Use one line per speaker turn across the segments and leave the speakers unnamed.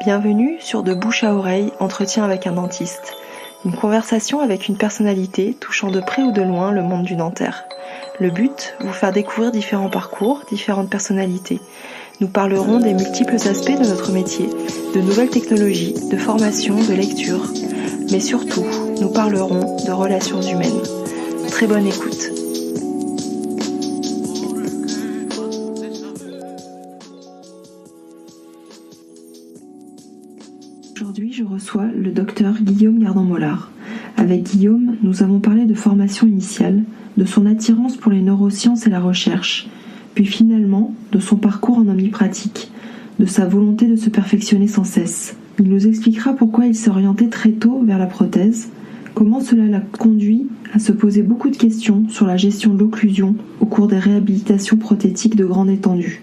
Bienvenue sur De bouche à oreille, entretien avec un dentiste. Une conversation avec une personnalité touchant de près ou de loin le monde du dentaire. Le but, vous faire découvrir différents parcours, différentes personnalités. Nous parlerons des multiples aspects de notre métier, de nouvelles technologies, de formation, de lecture. Mais surtout, nous parlerons de relations humaines. Très bonne écoute. Aujourd'hui, je reçois le docteur Guillaume Gardant-Mollard. Avec Guillaume, nous avons parlé de formation initiale, de son attirance pour les neurosciences et la recherche, puis finalement de son parcours en omnipratique, de sa volonté de se perfectionner sans cesse. Il nous expliquera pourquoi il s'est orienté très tôt vers la prothèse, comment cela l'a conduit à se poser beaucoup de questions sur la gestion de l'occlusion au cours des réhabilitations prothétiques de grande étendue.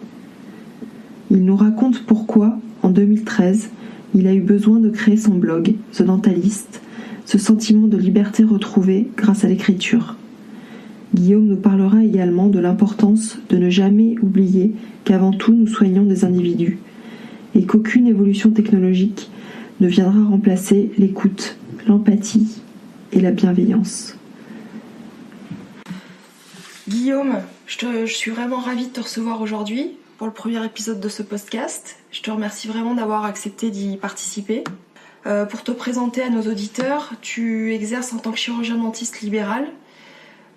Il nous raconte pourquoi, en 2013, il a eu besoin de créer son blog, The Dentalist, ce sentiment de liberté retrouvé grâce à l'écriture. Guillaume nous parlera également de l'importance de ne jamais oublier qu'avant tout nous soignons des individus et qu'aucune évolution technologique ne viendra remplacer l'écoute, l'empathie et la bienveillance. Guillaume, je suis vraiment ravie de te recevoir aujourd'hui pour le premier épisode de ce podcast. Je te remercie vraiment d'avoir accepté d'y participer. Pour te présenter à nos auditeurs, tu exerces en tant que chirurgien dentiste libéral.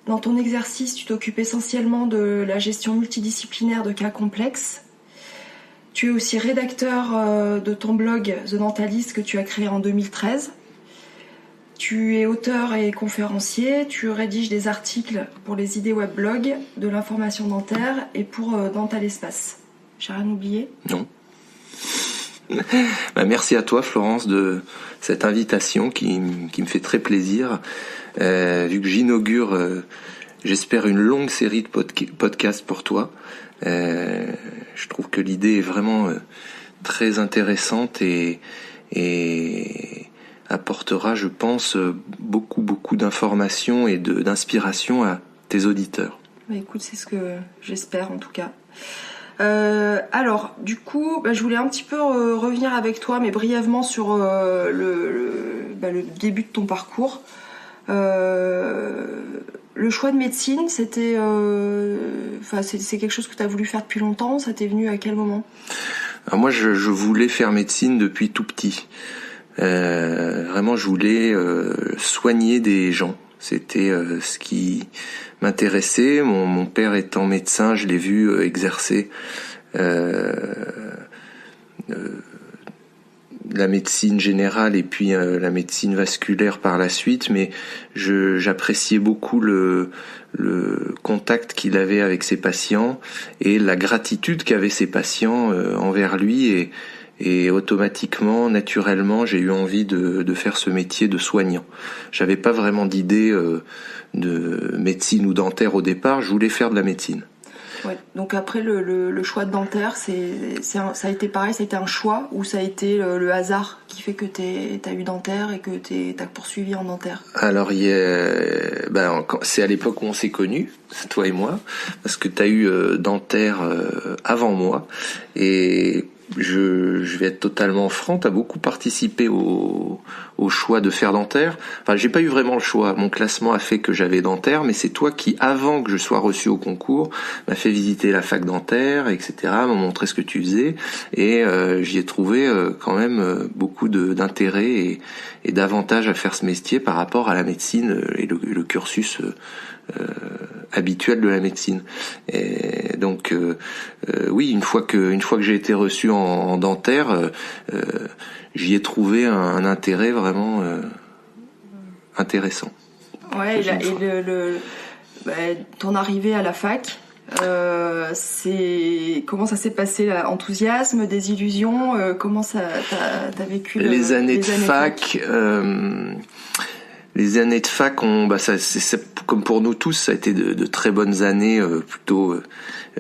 Dans ton exercice, tu t'occupes essentiellement de la gestion multidisciplinaire de cas complexes. Tu es aussi rédacteur de ton blog The Dentalist que tu as créé en 2013. Tu es auteur et conférencier, tu rédiges des articles pour les idées weblogs, de l'information dentaire et pour Dental Espace. J'ai rien oublié ?
Non. Merci à toi Florence de cette invitation qui me fait très plaisir. Vu que j'inaugure, j'espère, une longue série de podcasts pour toi. Je trouve que l'idée est vraiment très intéressante et apportera, je pense, beaucoup d'informations et d'inspiration à tes auditeurs.
Écoute, c'est ce que j'espère en tout cas. Alors, du coup, je voulais un petit peu revenir avec toi, mais brièvement sur le début de ton parcours. Le choix de médecine, c'était, c'est quelque chose que tu as voulu faire depuis longtemps. Ça t'est venu à quel moment ?
Alors moi, je voulais faire médecine depuis tout petit. Vraiment, je voulais soigner des gens. C'était ce qui m'intéressait. Mon père étant médecin, je l'ai vu exercer la médecine générale et puis la médecine vasculaire par la suite, mais j'appréciais beaucoup le contact qu'il avait avec ses patients et la gratitude qu'avaient ses patients envers lui, et automatiquement, naturellement, j'ai eu envie de faire ce métier de soignant. J'avais pas vraiment d'idée de médecine ou dentaire au départ, je voulais faire de la médecine.
Ouais. Donc après le choix de dentaire, ça a été pareil, ça a été un choix ou ça a été le hasard qui fait que t'as eu dentaire et que t'as poursuivi en dentaire ?
Alors c'est à l'époque où on s'est connus, toi et moi, parce que t'as eu dentaire avant moi, et je vais être totalement franc, t'as beaucoup participé au choix de faire dentaire. Enfin, j'ai pas eu vraiment le choix. Mon classement a fait que j'avais dentaire, mais c'est toi qui, avant que je sois reçu au concours, m'a fait visiter la fac dentaire, etc., m'a montré ce que tu faisais, et j'y ai trouvé quand même beaucoup d'intérêt et d'avantages à faire ce métier par rapport à la médecine et le cursus habituel de la médecine. Et donc oui, une fois que j'ai été reçu en dentaire, j'y ai trouvé un intérêt vraiment intéressant.
Ouais, ton arrivée à la fac, comment ça s'est passé, l'enthousiasme, des illusions, comment t'as vécu
les années de fac. Les années de fac, c'est comme pour nous tous, ça a été de très bonnes années, plutôt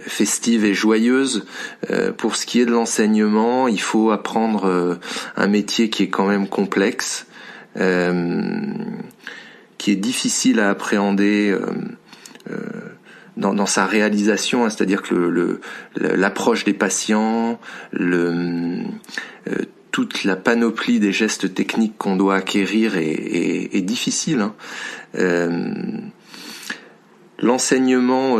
festives et joyeuses. Pour ce qui est de l'enseignement, il faut apprendre un métier qui est quand même complexe, qui est difficile à appréhender dans sa réalisation, hein, c'est-à-dire que l'approche des patients, toute la panoplie des gestes techniques qu'on doit acquérir est difficile. L'enseignement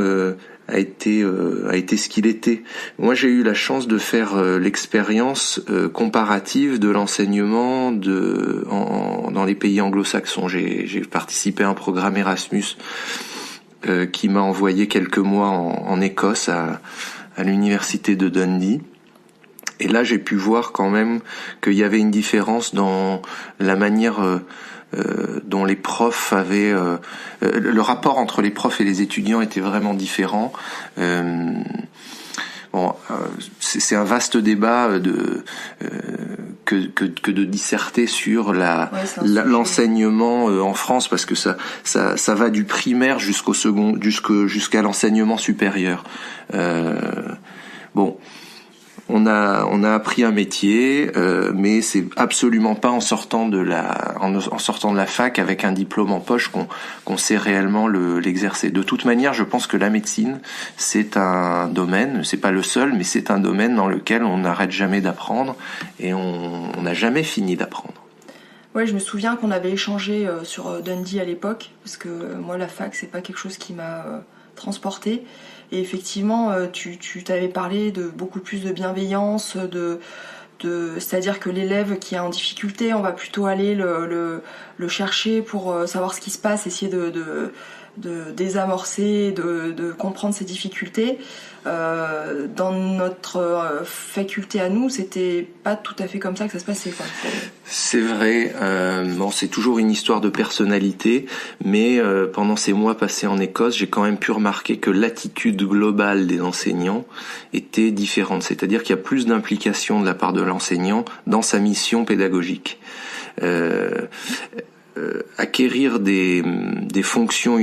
a été ce qu'il était. Moi, j'ai eu la chance de faire l'expérience comparative de l'enseignement dans les pays anglo-saxons. J'ai participé à un programme Erasmus qui m'a envoyé quelques mois en Écosse à l'université de Dundee. Et là, j'ai pu voir quand même qu'il y avait une différence dans la manière dont les profs avaient... le rapport entre les profs et les étudiants était vraiment différent. C'est un vaste débat que de disserter sur l'enseignement en France, parce que ça va du primaire jusqu'au second, jusqu'à l'enseignement supérieur. On a appris un métier, mais c'est absolument pas en sortant de la fac avec un diplôme en poche qu'on sait réellement l'exercer. De toute manière, je pense que la médecine, c'est un domaine, c'est pas le seul, mais c'est un domaine dans lequel on n'arrête jamais d'apprendre et on n'a jamais fini d'apprendre.
Ouais, je me souviens qu'on avait échangé sur Dundee à l'époque, parce que moi la fac, c'est pas quelque chose qui m'a transportée. Et effectivement, tu t'avais parlé de beaucoup plus de bienveillance, c'est-à-dire que l'élève qui est en difficulté, on va plutôt aller le chercher pour savoir ce qui se passe, essayer de désamorcer, de comprendre ses difficultés. Dans notre faculté à nous, c'était pas tout à fait comme ça que ça se passait, quoi.
C'est vrai. C'est toujours une histoire de personnalité, mais pendant ces mois passés en Écosse, j'ai quand même pu remarquer que l'attitude globale des enseignants était différente. C'est-à-dire qu'il y a plus d'implication de la part de l'enseignant dans sa mission pédagogique. Acquérir des fonctions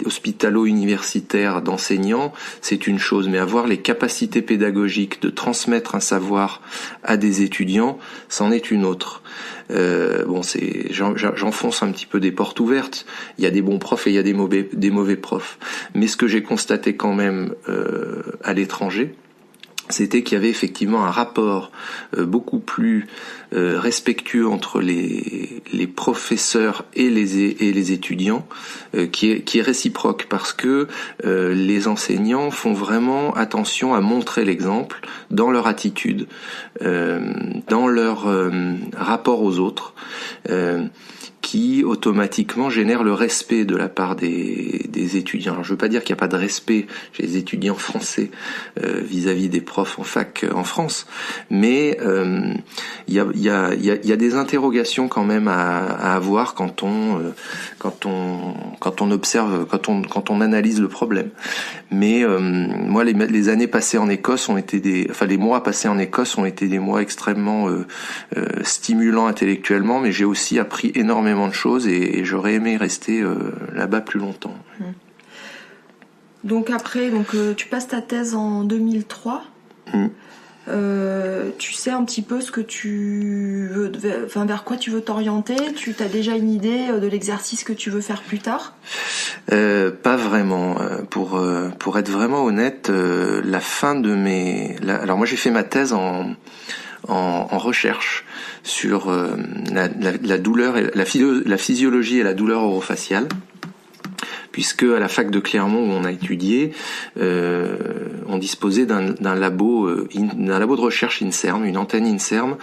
hospitalo-universitaires d'enseignants, c'est une chose, mais avoir les capacités pédagogiques de transmettre un savoir à des étudiants, c'en est une autre. J'enfonce un petit peu des portes ouvertes. Il y a des bons profs et il y a des mauvais profs. Mais ce que j'ai constaté quand même à l'étranger, c'était qu'il y avait effectivement un rapport beaucoup plus respectueux entre les professeurs et les étudiants qui est réciproque, parce que les enseignants font vraiment attention à montrer l'exemple dans leur attitude, dans leur rapport aux autres, qui automatiquement génère le respect de la part des étudiants. Alors, je veux pas dire qu'il n'y a pas de respect chez les étudiants français vis-à-vis des profs en fac en France, mais il y a des interrogations quand même à avoir quand on observe, quand on analyse le problème. Mais moi, les années passées en Écosse les mois passés en Écosse ont été des mois extrêmement stimulants intellectuellement, mais j'ai aussi appris énormément de choses et j'aurais aimé rester là-bas plus longtemps.
Donc après, tu passes ta thèse en 2003. Tu sais un petit peu ce que tu veux, vers quoi tu veux t'orienter? Tu as déjà une idée de l'exercice que tu veux faire plus tard?
Pas vraiment. Pour être vraiment honnête, la fin de alors moi j'ai fait ma thèse en recherche sur la douleur et la physiologie et la douleur orofaciale, puisque à la fac de Clermont où on a étudié, on disposait d'un labo de recherche INSERM, une antenne INSERM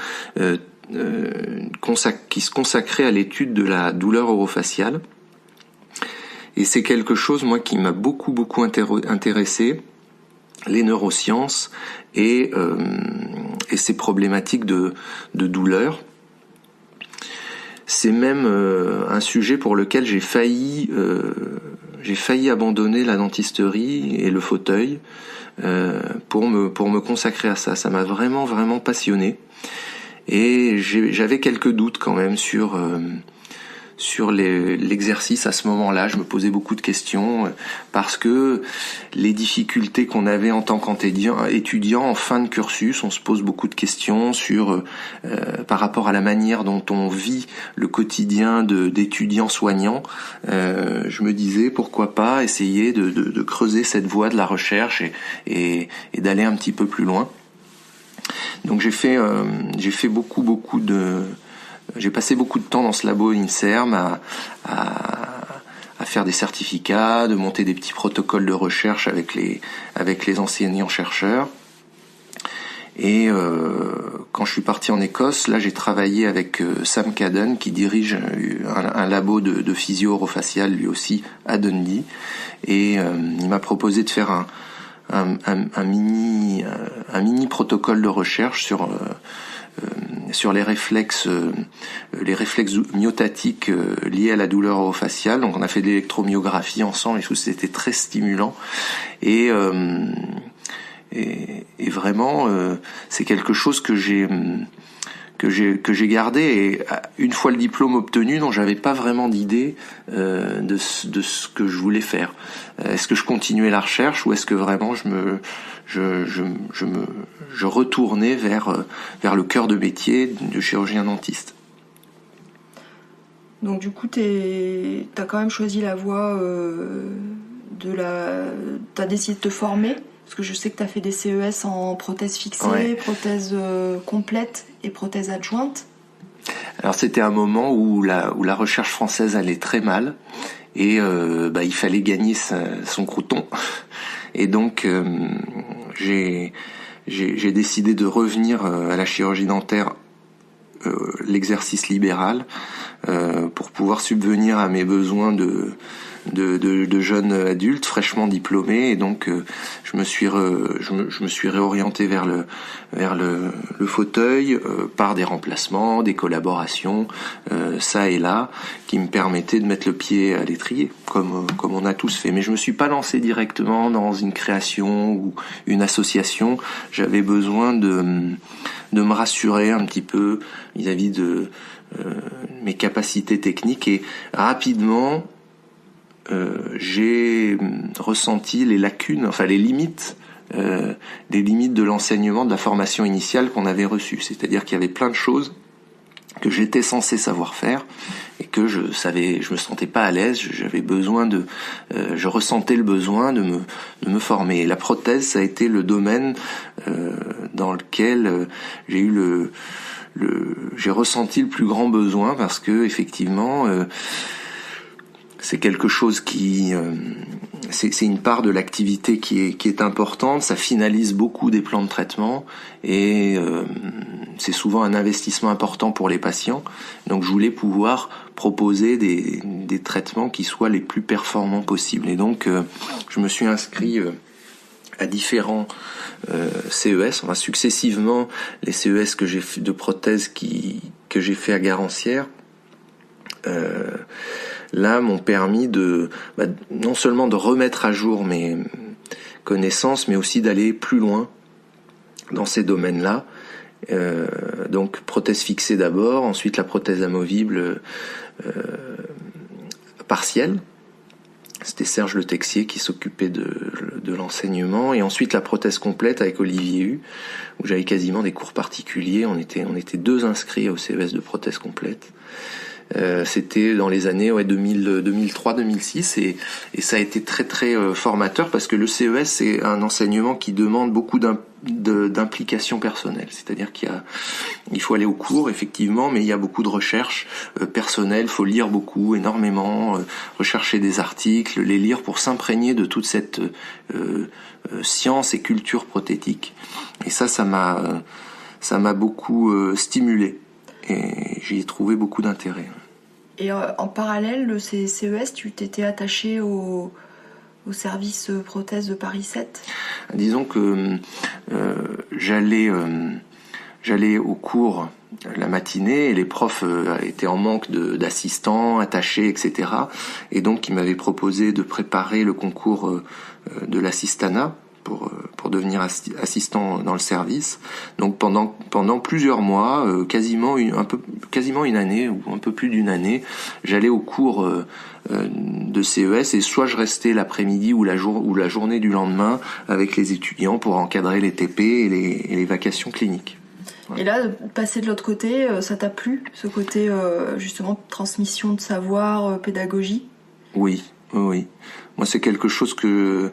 qui se consacrait à l'étude de la douleur orofaciale. Et c'est quelque chose, moi, qui m'a beaucoup intéressé, les neurosciences et ces problématiques de douleur. C'est même un sujet pour lequel j'ai failli abandonner la dentisterie et le fauteuil pour me consacrer à ça. Ça m'a vraiment passionné. Et j'avais quelques doutes quand même sur l'exercice à ce moment-là. Je me posais beaucoup de questions parce que les difficultés qu'on avait en tant qu'étudiant en fin de cursus, on se pose beaucoup de questions sur par rapport à la manière dont on vit le quotidien d'étudiants soignants. Je me disais pourquoi pas essayer de creuser cette voie de la recherche et d'aller un petit peu plus loin. Donc j'ai passé beaucoup de temps dans ce labo INSERM à faire des certificats, de monter des petits protocoles de recherche avec les enseignants-chercheurs. Et quand je suis parti en Écosse, là j'ai travaillé avec Sam Cadden qui dirige un labo de physio orofacial lui aussi à Dundee, et il m'a proposé de faire un mini protocole de recherche sur les réflexes myotatiques liés à la douleur orofaciale. Donc on a fait de l'électromyographie ensemble et tout, c'était très stimulant, et vraiment c'est quelque chose que j'ai gardé, et une fois le diplôme obtenu, dont j'avais pas vraiment d'idée de ce que je voulais faire. Est-ce que je continuais la recherche, ou est-ce que vraiment je retournais vers le cœur de métier de chirurgien dentiste.
Donc du coup t'as quand même choisi la voie t'as décidé de te former, parce que je sais que t'as fait des CES en prothèse fixée, ouais, prothèse complète et prothèse adjointe.
Alors c'était un moment où la recherche française allait très mal, et il fallait gagner son crouton, et donc j'ai décidé de revenir à la chirurgie dentaire, l'exercice libéral, pour pouvoir subvenir à mes besoins de jeunes adultes fraîchement diplômés, et donc je me suis réorienté vers le fauteuil, par des remplacements, des collaborations, ça et là, qui me permettaient de mettre le pied à l'étrier, comme on a tous fait. Mais je me suis pas lancé directement dans une création ou une association. J'avais besoin de me rassurer un petit peu vis-à-vis de mes capacités techniques, et rapidement j'ai ressenti les lacunes, enfin les limites, des limites de l'enseignement, de la formation initiale qu'on avait reçue. C'est-à-dire qu'il y avait plein de choses que j'étais censé savoir faire et que je me sentais pas à l'aise. Je ressentais le besoin de me former. Et la prothèse, ça a été le domaine dans lequel j'ai ressenti le plus grand besoin, parce que effectivement c'est quelque chose c'est une part de l'activité qui est importante. Ça finalise beaucoup des plans de traitement, et c'est souvent un investissement important pour les patients. Donc je voulais pouvoir proposer des traitements qui soient les plus performants possibles. Et donc je me suis inscrit à différents CES, enfin successivement les CES que j'ai fait de prothèses que j'ai fait à Garancières. Là m'ont permis non seulement de remettre à jour mes connaissances, mais aussi d'aller plus loin dans ces domaines-là. Donc prothèse fixée d'abord, ensuite la prothèse amovible partielle. C'était Serge Le Texier qui s'occupait de l'enseignement, et ensuite la prothèse complète avec Olivier Hu, où j'avais quasiment des cours particuliers. On était 2 inscrits au CES de prothèse complète. C'était dans les années 2003-2006, et ça a été très très formateur, parce que le CES, c'est un enseignement qui demande beaucoup d'implication personnelle. C'est-à-dire il faut aller au cours effectivement, mais il y a beaucoup de recherche personnelle. Il faut lire beaucoup, énormément, rechercher des articles, les lire pour s'imprégner de toute cette science et culture prothétique. Et ça m'a beaucoup stimulé, et j'y ai trouvé beaucoup d'intérêt.
Et en parallèle de ces CES, tu t'étais attaché au service prothèse de Paris 7 ?
Disons que j'allais au cours la matinée, et les profs étaient en manque d'assistants, attachés, etc. Et donc ils m'avaient proposé de préparer le concours de l'assistanat pour devenir assistant dans le service. Donc pendant plusieurs mois, quasiment une année, ou un peu plus d'une année, j'allais au cours de CES, et soit je restais l'après-midi ou la journée du lendemain avec les étudiants pour encadrer les TP et les vacations cliniques. Ouais.
Et là, passer de l'autre côté, ça t'a plu, ce côté justement transmission de savoir, pédagogie ?
Oui. Moi, c'est quelque chose que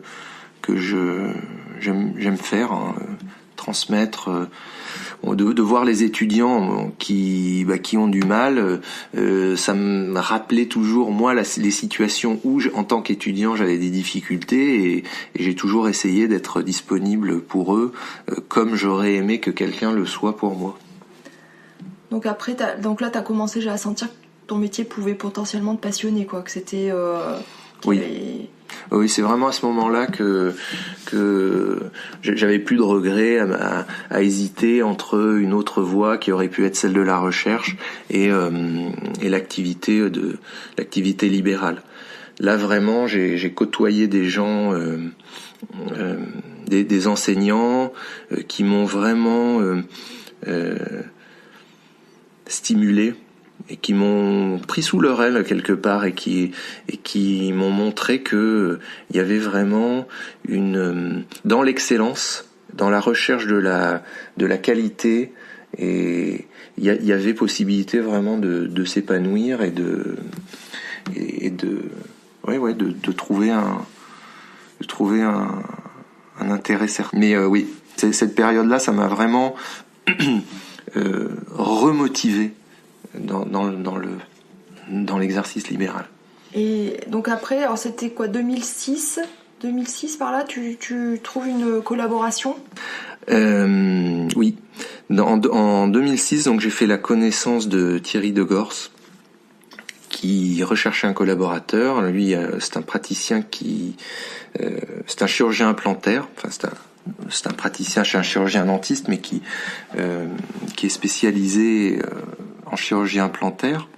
j'aime faire, hein, transmettre, de voir les étudiants qui ont du mal. Ça me rappelait toujours moi les situations où en tant qu'étudiant j'avais des difficultés et j'ai toujours essayé d'être disponible pour eux, comme j'aurais aimé que quelqu'un le soit pour moi.
Donc après, là, t'as commencé déjà à sentir que ton métier pouvait potentiellement te passionner, quoi, que c'était...
Oui. Oui, c'est vraiment à ce moment-là que j'avais plus de regrets à hésiter entre une autre voie qui aurait pu être celle de la recherche et l'activité libérale. Là, vraiment, j'ai côtoyé des gens, des enseignants qui m'ont vraiment stimulé et qui m'ont pris sous leur aile quelque part et qui m'ont montré que il y avait vraiment dans l'excellence, dans la recherche de la qualité, et il y avait possibilité vraiment de s'épanouir et de trouver un intérêt certain. Mais oui, cette période-là, ça m'a vraiment remotivé dans l'exercice libéral.
Et donc après, alors c'était quoi, 2006 par là, tu trouves une collaboration?
Oui. En 2006, donc j'ai fait la connaissance de Thierry Degors, qui recherchait un collaborateur. Lui, c'est un praticien c'est un chirurgien implantaire. Enfin, c'est un praticien chez un chirurgien dentiste, mais qui est spécialisé en chirurgie implantaire,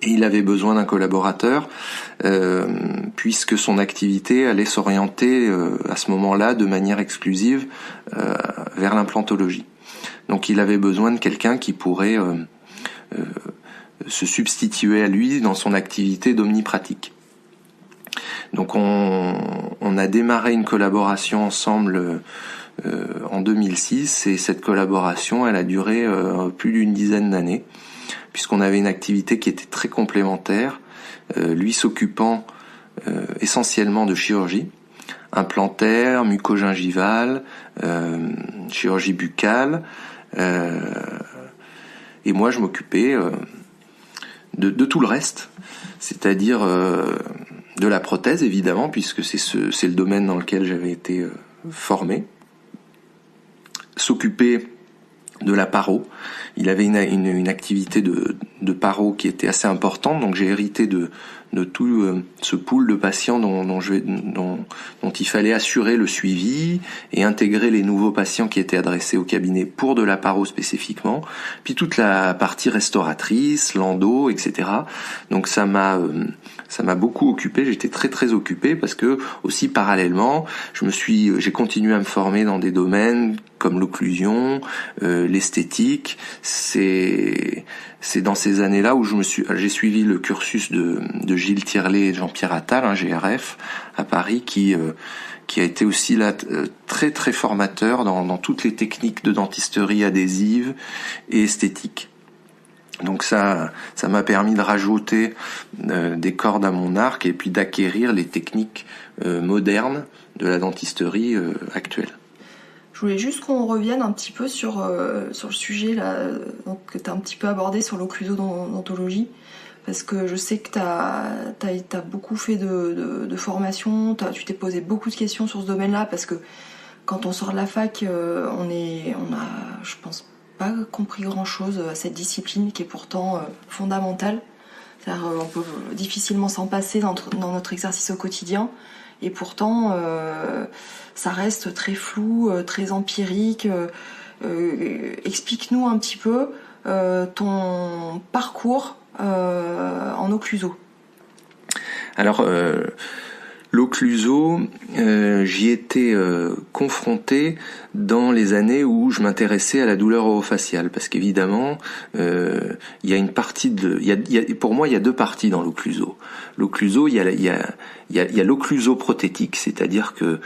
et il avait besoin d'un collaborateur puisque son activité allait s'orienter à ce moment-là de manière exclusive vers l'implantologie. Donc il avait besoin de quelqu'un qui pourrait se substituer à lui dans son activité d'omnipratique. Donc on a démarré une collaboration ensemble en 2006, et cette collaboration, elle a duré plus d'une dizaine d'années, puisqu'on avait une activité qui était très complémentaire, lui s'occupant essentiellement de chirurgie implantaire, mucogingivale, chirurgie buccale, et moi je m'occupais de tout le reste, c'est-à-dire de la prothèse évidemment, puisque c'est le domaine dans lequel j'avais été formé, s'occuper de la paro. Il avait une activité de paro qui était assez importante, donc j'ai hérité de tout ce pool de patients dont il fallait assurer le suivi et intégrer les nouveaux patients qui étaient adressés au cabinet pour de la paro spécifiquement, puis toute la partie restauratrice, l'endo, etc. Donc ça m'a beaucoup occupé, j'étais très très occupé, parce que aussi parallèlement, j'ai continué à me former dans des domaines comme l'occlusion, l'esthétique. C'est dans ces années-là où j'ai suivi le cursus de Gilles Tierlet et Jean-Pierre Attal, un GRF à Paris, qui a été aussi là très très formateur dans toutes les techniques de dentisterie adhésive et esthétique. Donc ça m'a permis de rajouter des cordes à mon arc et puis d'acquérir les techniques modernes de la dentisterie actuelle.
Je voulais juste qu'on revienne un petit peu sur le sujet là, donc, que tu as un petit peu abordé sur l'occlusodontologie, parce que je sais que tu as beaucoup fait de formation, tu t'es posé beaucoup de questions sur ce domaine-là, parce que quand on sort de la fac, on a, je pense, pas compris grand-chose à cette discipline qui est pourtant fondamentale. C'est-à-dire, on peut difficilement s'en passer dans notre exercice au quotidien, et pourtant ça reste très flou, très empirique. Explique-nous un petit peu ton parcours en occluso.
Alors l'occluso, j'y étais confronté dans les années où je m'intéressais à la douleur orofaciale, parce qu'évidemment, il y a une partie pour moi, il y a deux parties dans l'occluso. L'occluso, il y a l'occluso prothétique, c'est-à-dire que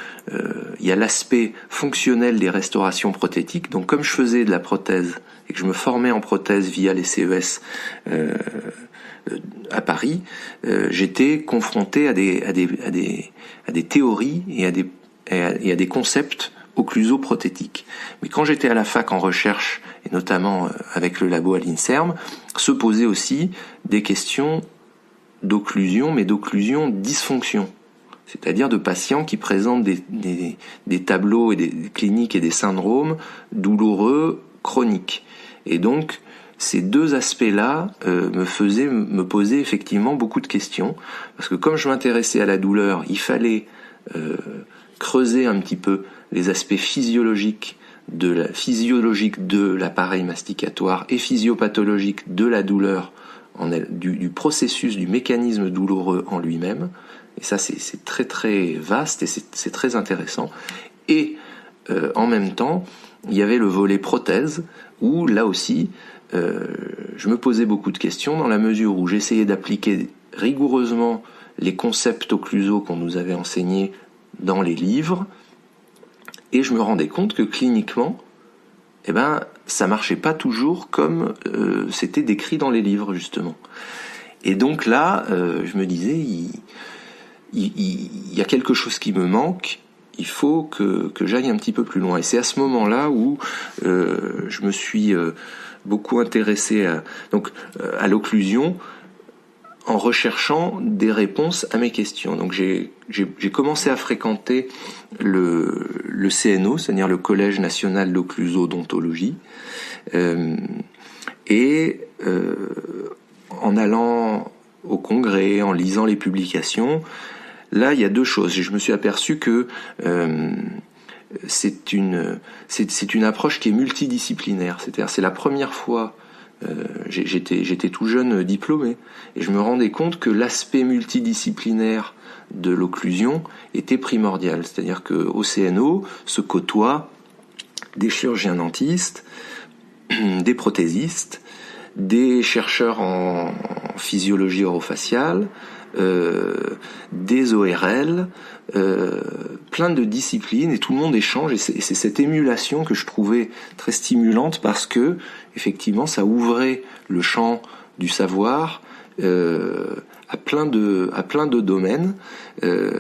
il y a l'aspect fonctionnel des restaurations prothétiques. Donc, comme je faisais de la prothèse et que je me formais en prothèse via les CES à Paris, j'étais confronté à des théories et à des concepts occlusoprothétique. Mais quand j'étais à la fac en recherche, et notamment avec le labo à l'INSERM, se posaient aussi des questions d'occlusion, mais d'occlusion dysfonction. C'est-à-dire de patients qui présentent des tableaux et des cliniques et des syndromes douloureux chroniques. Et donc, ces deux aspects-là me posaient effectivement beaucoup de questions, parce que comme je m'intéressais à la douleur, il fallait creuser un petit peu les aspects physiologiques de l'appareil masticatoire et physiopathologiques de la douleur, du processus, du mécanisme douloureux en lui-même. Et ça, c'est très très vaste et c'est très intéressant. Et en même temps, il y avait le volet prothèse, où là aussi, je me posais beaucoup de questions dans la mesure où j'essayais d'appliquer rigoureusement les concepts occlusaux qu'on nous avait enseignés dans les livres, et je me rendais compte que cliniquement, ça marchait pas toujours comme c'était décrit dans les livres, justement. Et donc là, je me disais, il y a quelque chose qui me manque, il faut que j'aille un petit peu plus loin. Et c'est à ce moment-là où je me suis beaucoup intéressé à l'occlusion, en recherchant des réponses à mes questions. Donc j'ai commencé à fréquenter le CNO, c'est-à-dire le Collège national d'occluso-odontologie, et en allant au congrès, en lisant les publications, là il y a deux choses. Je me suis aperçu que c'est une approche qui est multidisciplinaire. C'est-à-dire c'est la première fois. J'étais tout jeune diplômé et je me rendais compte que l'aspect multidisciplinaire de l'occlusion était primordial. C'est-à-dire qu'au CNO se côtoient des chirurgiens dentistes, des prothésistes, des chercheurs en physiologie orofaciale, des ORL, plein de disciplines, et tout le monde échange, et c'est cette émulation que je trouvais très stimulante, parce que effectivement ça ouvrait le champ du savoir à plein de domaines.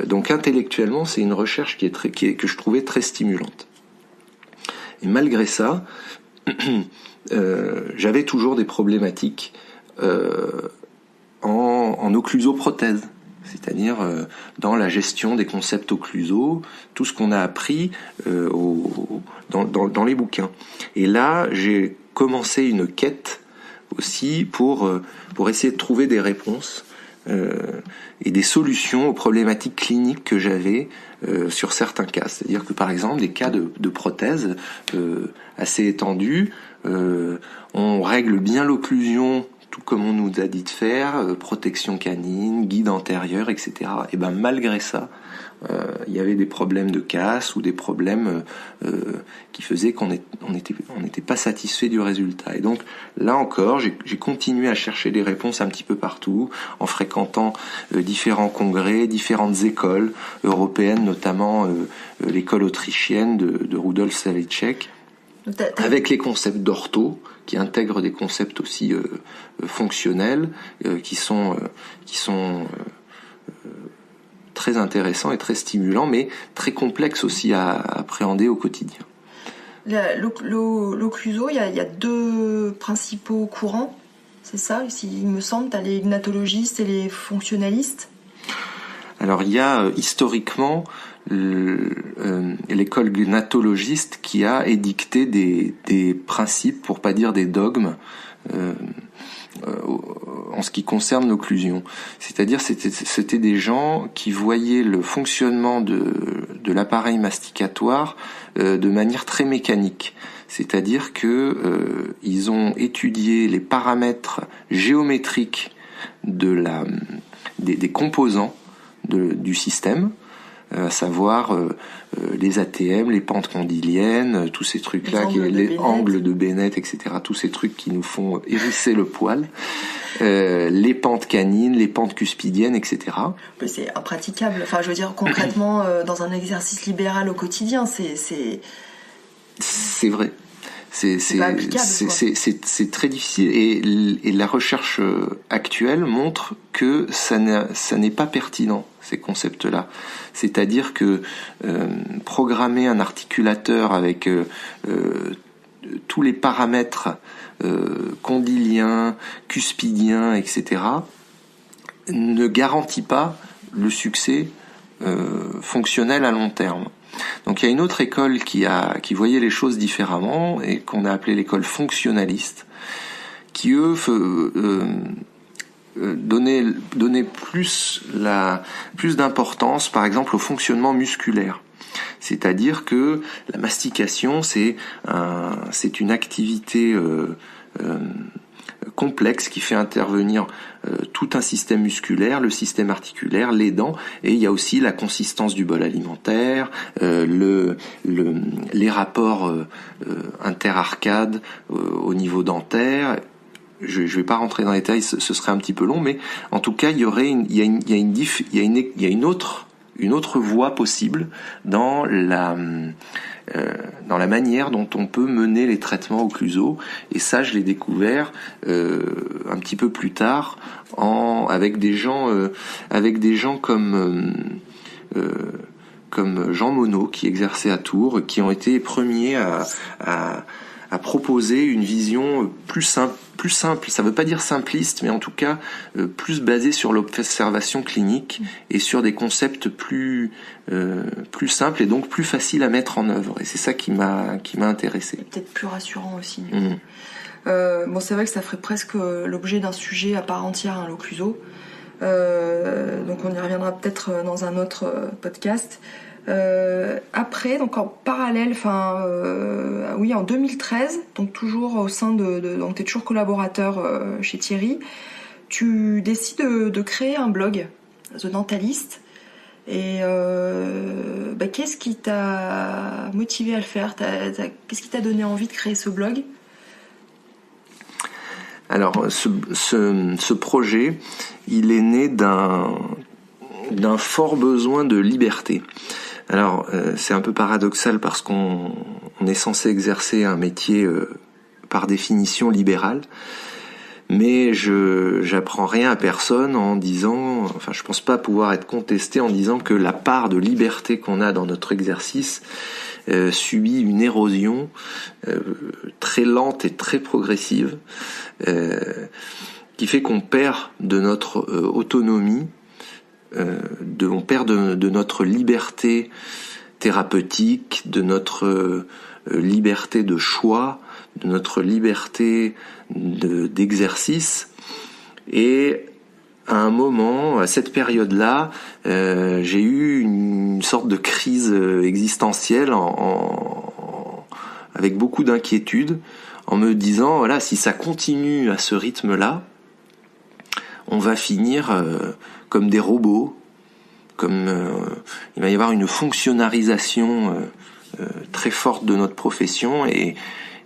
Donc intellectuellement, c'est une recherche que je trouvais très stimulante. Et malgré ça, j'avais toujours des problématiques en occlusoprothèse, c'est-à-dire dans la gestion des concepts occlusaux, tout ce qu'on a appris dans les bouquins. Et là, j'ai commencé une quête aussi pour essayer de trouver des réponses et des solutions aux problématiques cliniques que j'avais sur certains cas. C'est-à-dire que par exemple, des cas de prothèses assez étendus, on règle bien l'occlusion tout comme on nous a dit de faire, protection canine, guide antérieur, etc. Et ben malgré ça, il y avait des problèmes de casse ou des problèmes qui faisaient qu'on n'était pas satisfait du résultat. Et donc là encore, j'ai continué à chercher des réponses un petit peu partout, en fréquentant différents congrès, différentes écoles européennes, notamment l'école autrichienne de Rudolf Salicek, avec les concepts d'ortho, qui intègrent des concepts aussi fonctionnels, qui sont très intéressants et très stimulants, mais très complexes aussi à appréhender au quotidien.
L'occluso, il y a deux principaux courants, c'est ça? Il me semble, tu as les gnatologistes et les fonctionnalistes.
Alors il y a historiquement l'école gnatologiste qui a édicté des principes, pour pas dire des dogmes, en ce qui concerne l'occlusion. C'est-à-dire c'était des gens qui voyaient le fonctionnement de l'appareil masticatoire de manière très mécanique. C'est-à-dire que ils ont étudié les paramètres géométriques des composants du système, à savoir les ATM, les pentes condyliennes, tous ces trucs-là, les angles de Bennett, etc., tous ces trucs qui nous font hérisser le poil, les pentes canines, les pentes cuspidiennes, etc.
Mais c'est impraticable. Enfin, je veux dire, concrètement, dans un exercice libéral au quotidien, c'est
vrai. c'est très difficile et la recherche actuelle montre que ça n'est pas pertinent, ces concepts-là. C'est-à-dire que programmer un articulateur avec tous les paramètres condyliens, cuspidiens, etc. ne garantit pas le succès fonctionnel à long terme. Donc il y a une autre école qui voyait les choses différemment et qu'on a appelée l'école fonctionnaliste, qui eux donnaient plus d'importance par exemple au fonctionnement musculaire. C'est-à-dire que la mastication c'est une activité complexe qui fait intervenir tout un système musculaire, le système articulaire, les dents, et il y a aussi la consistance du bol alimentaire, les rapports interarcades au niveau dentaire. Je vais pas rentrer dans les détails, ce serait un petit peu long, mais en tout cas il y a une autre voie possible dans la manière dont on peut mener les traitements occlusaux, et ça je l'ai découvert un petit peu plus tard avec des gens comme Jean Monod qui exerçait à Tours, qui ont été les premiers à proposer une vision plus simple, ça veut pas dire simpliste, mais en tout cas plus basée sur l'observation clinique et sur des concepts plus simples et donc plus faciles à mettre en œuvre. Et c'est ça qui m'a intéressé.
Et peut-être plus rassurant aussi. Bon, c'est vrai que ça ferait presque l'objet d'un sujet à part entière, hein, l'occluso. Donc on y reviendra peut-être dans un autre podcast. Après, donc en parallèle, oui, en 2013, donc toujours au sein donc t'es toujours collaborateur chez Thierry, tu décides de créer un blog, The Dentalist. Et qu'est-ce qui t'a motivé à le faire ? Qu'est-ce qui t'a donné envie de créer ce blog ?
Alors, ce projet, il est né d'un fort besoin de liberté. Alors, c'est un peu paradoxal parce qu'on est censé exercer un métier par définition libéral, mais j'apprends rien à personne en disant, je pense pas pouvoir être contesté en disant que la part de liberté qu'on a dans notre exercice subit une érosion très lente et très progressive, qui fait qu'on perd de notre autonomie, on perd de notre liberté thérapeutique, de notre liberté de choix, de notre liberté d'exercice. Et à un moment, à cette période-là, j'ai eu une sorte de crise existentielle avec beaucoup d'inquiétude, en me disant, voilà, si ça continue à ce rythme-là, on va finir comme des robots, il va y avoir une fonctionnalisation très forte de notre profession, et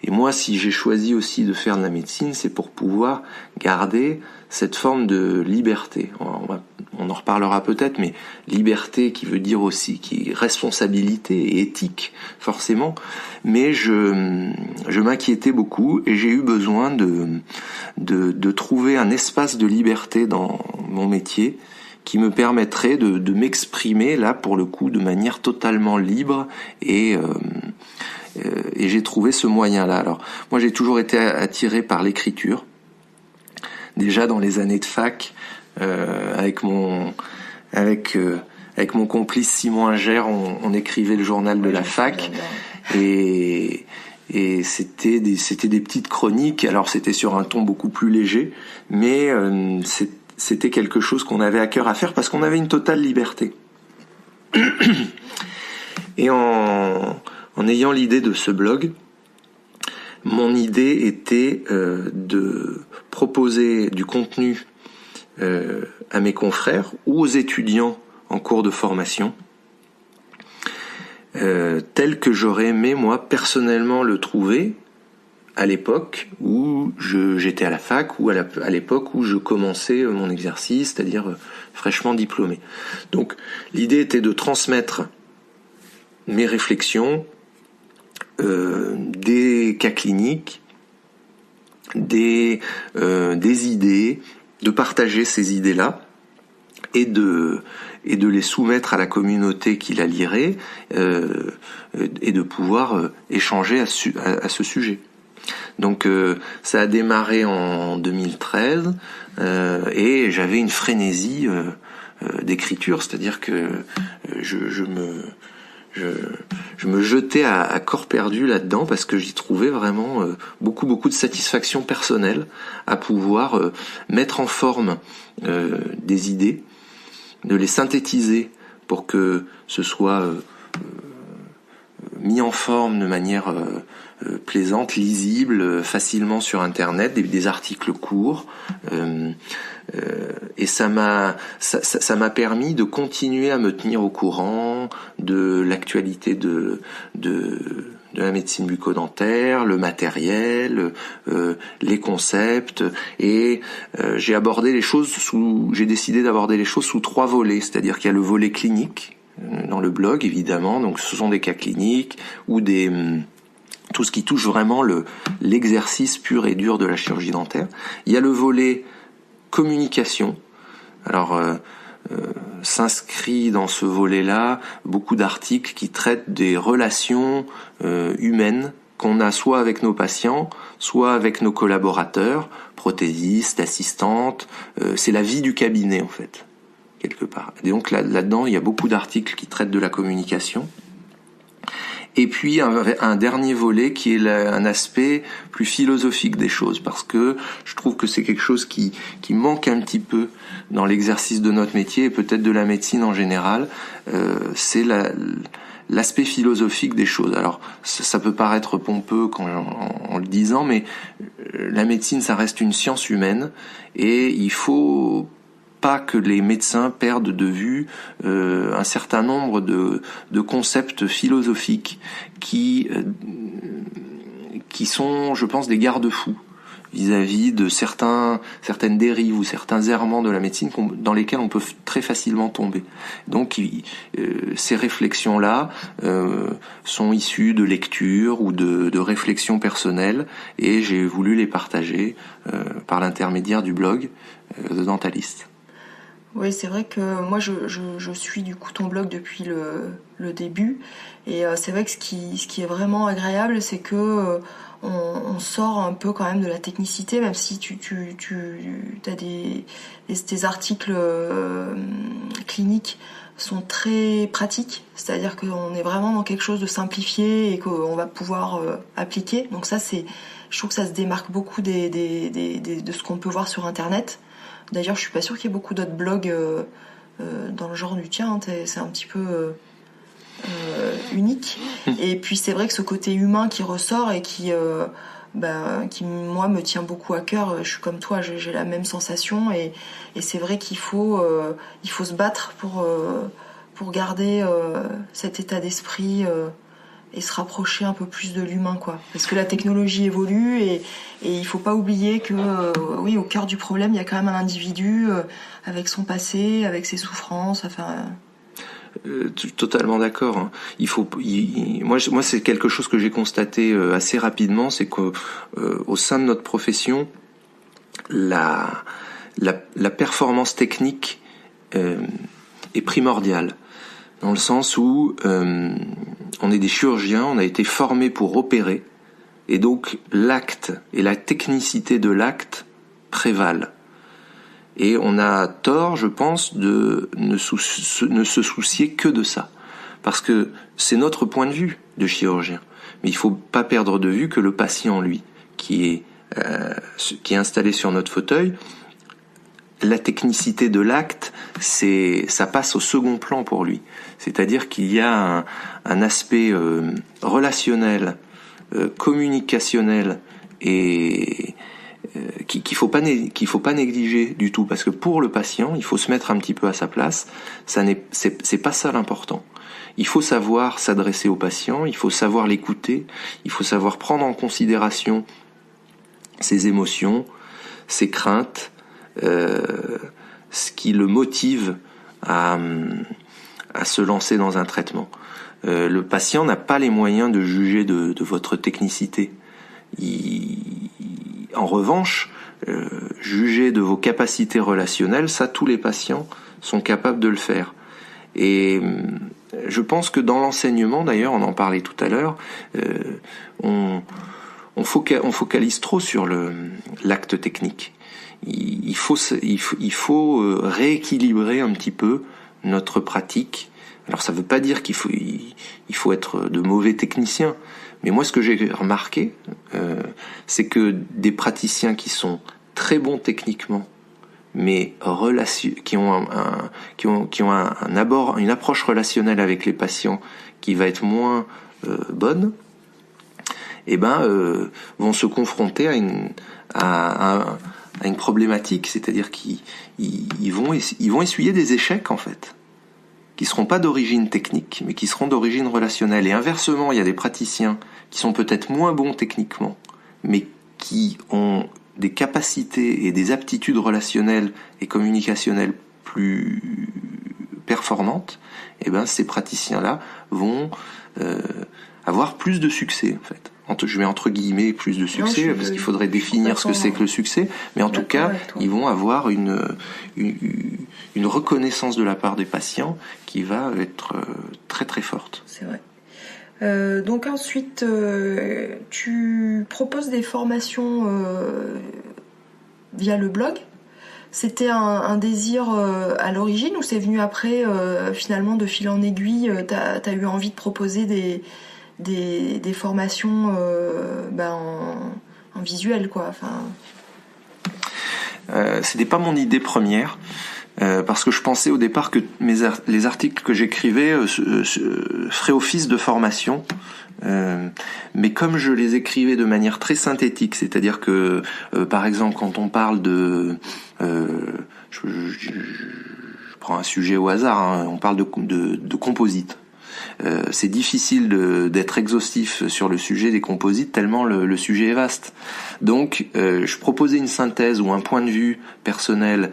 moi, si j'ai choisi aussi de faire de la médecine, c'est pour pouvoir garder cette forme de liberté. On en reparlera peut-être, mais liberté qui veut dire aussi responsabilité et éthique, forcément. Mais je m'inquiétais beaucoup et j'ai eu besoin de trouver un espace de liberté dans mon métier qui me permettrait de m'exprimer, là, pour le coup, de manière totalement libre et j'ai trouvé ce moyen-là. Alors, moi, j'ai toujours été attiré par l'écriture. Déjà dans les années de fac, avec mon complice Simon Inger, on écrivait le journal de la fac, et c'était des petites chroniques. Alors, c'était sur un ton beaucoup plus léger, mais c'était quelque chose qu'on avait à cœur à faire parce qu'on avait une totale liberté. Et en ayant l'idée de ce blog, mon idée était de proposer du contenu à mes confrères ou aux étudiants en cours de formation, tel que j'aurais aimé moi personnellement le trouver à l'époque où j'étais à la fac ou à l'époque où je commençais mon exercice, c'est-à-dire fraîchement diplômé. Donc l'idée était de transmettre mes réflexions des cas cliniques, des idées, de partager ces idées-là et de les soumettre à la communauté qui la lirait et de pouvoir échanger à ce sujet. Donc ça a démarré en 2013 et j'avais une frénésie d'écriture, c'est-à-dire que je me jetais à corps perdu là-dedans parce que j'y trouvais vraiment beaucoup de satisfaction personnelle à pouvoir mettre en forme des idées, de les synthétiser pour que ce soit mis en forme de manière plaisante, lisible, facilement sur Internet, des articles courts. Et ça m'a permis de continuer à me tenir au courant de l'actualité de la médecine bucco-dentaire, le matériel, les concepts, et j'ai décidé d'aborder les choses sous 3 volets, c'est-à-dire qu'il y a le volet clinique dans le blog évidemment, donc ce sont des cas cliniques ou tout ce qui touche vraiment l'exercice pur et dur de la chirurgie dentaire. Il y a le volet communication. Alors s'inscrit dans ce volet-là beaucoup d'articles qui traitent des relations humaines qu'on a soit avec nos patients, soit avec nos collaborateurs, prothésistes, assistantes. C'est la vie du cabinet en fait, quelque part. Et donc là-dedans, il y a beaucoup d'articles qui traitent de la communication. Et puis un dernier volet qui est un aspect plus philosophique des choses, parce que je trouve que c'est quelque chose qui manque un petit peu dans l'exercice de notre métier et peut-être de la médecine en général, c'est l'aspect philosophique des choses. Alors ça peut paraître pompeux en le disant, mais la médecine ça reste une science humaine et il faut pas que les médecins perdent de vue un certain nombre de concepts philosophiques qui sont, je pense, des garde-fous vis-à-vis de certaines dérives ou certains errements de la médecine dans lesquels on peut très facilement tomber. Donc ces réflexions-là sont issues de lectures ou de réflexions personnelles et j'ai voulu les partager par l'intermédiaire du blog de Dentaliste.
Oui, c'est vrai que moi je suis du coup ton blog depuis le début et c'est vrai que ce qui est vraiment agréable, c'est que on sort un peu quand même de la technicité, même si tu as tes articles cliniques sont très pratiques, c'est-à-dire qu'on est vraiment dans quelque chose de simplifié et qu'on va pouvoir appliquer. Donc ça, je trouve que ça se démarque beaucoup de ce qu'on peut voir sur Internet. D'ailleurs, je suis pas sûre qu'il y ait beaucoup d'autres blogs dans le genre du tien. C'est un petit peu unique. Et puis c'est vrai que ce côté humain qui ressort et qui moi me tient beaucoup à cœur. Je suis comme toi, j'ai la même sensation et c'est vrai qu'il faut se battre pour garder cet état d'esprit. Et se rapprocher un peu plus de l'humain, quoi. Parce que la technologie évolue et il faut pas oublier que, oui, au cœur du problème, il y a quand même un individu avec son passé, avec ses souffrances, enfin...
Totalement d'accord. Hein. Moi, c'est quelque chose que j'ai constaté assez rapidement, c'est que au sein de notre profession, la performance technique est primordiale. Dans le sens où on est des chirurgiens, on a été formés pour opérer, et donc l'acte et la technicité de l'acte prévalent. Et on a tort, je pense, de ne se soucier que de ça. Parce que c'est notre point de vue de chirurgien. Mais il faut pas perdre de vue que le patient, lui, qui est installé sur notre fauteuil, la technicité de l'acte, ça passe au second plan pour lui. C'est-à-dire qu'il y a un aspect relationnel, communicationnel et qu'il faut pas négliger du tout, parce que pour le patient, il faut se mettre un petit peu à sa place. C'est pas ça l'important. Il faut savoir s'adresser au patient, il faut savoir l'écouter, il faut savoir prendre en considération ses émotions, ses craintes, ce qui le motive à à se lancer dans un traitement. Le patient n'a pas les moyens de juger de votre technicité. En revanche, juger de vos capacités relationnelles, ça, tous les patients sont capables de le faire. Et je pense que dans l'enseignement, d'ailleurs, on en parlait tout à l'heure, on focalise trop sur l'acte technique. Il faut rééquilibrer un petit peu notre pratique. Alors ça veut pas dire qu'il faut être de mauvais techniciens, mais moi ce que j'ai remarqué, c'est que des praticiens qui sont très bons techniquement, mais qui ont une approche relationnelle avec les patients qui va être moins bonne, vont se confronter à une problématique, c'est-à-dire qu'ils vont essuyer des échecs en fait, qui seront pas d'origine technique, mais qui seront d'origine relationnelle. Et inversement, il y a des praticiens qui sont peut-être moins bons techniquement, mais qui ont des capacités et des aptitudes relationnelles et communicationnelles plus performantes. Et ces praticiens-là vont avoir plus de succès en fait. Je mets entre guillemets plus de succès, parce qu'il faudrait définir ce que c'est que le succès, mais en tout cas, ils vont avoir une reconnaissance de la part des patients qui va être très très forte.
C'est vrai. Donc ensuite, tu proposes des formations via le blog. C'était un désir à l'origine, ou c'est venu après, finalement, de fil en aiguille, t'as eu envie de proposer des formations en visuel, quoi. Enfin...
C'était pas mon idée première, parce que je pensais au départ que les articles que j'écrivais feraient office de formation, mais comme je les écrivais de manière très synthétique, c'est-à-dire que par exemple quand on parle de je prends un sujet au hasard, hein, on parle de composite. C'est difficile d'être exhaustif sur le sujet des composites tellement le sujet est vaste. Donc je proposais une synthèse ou un point de vue personnel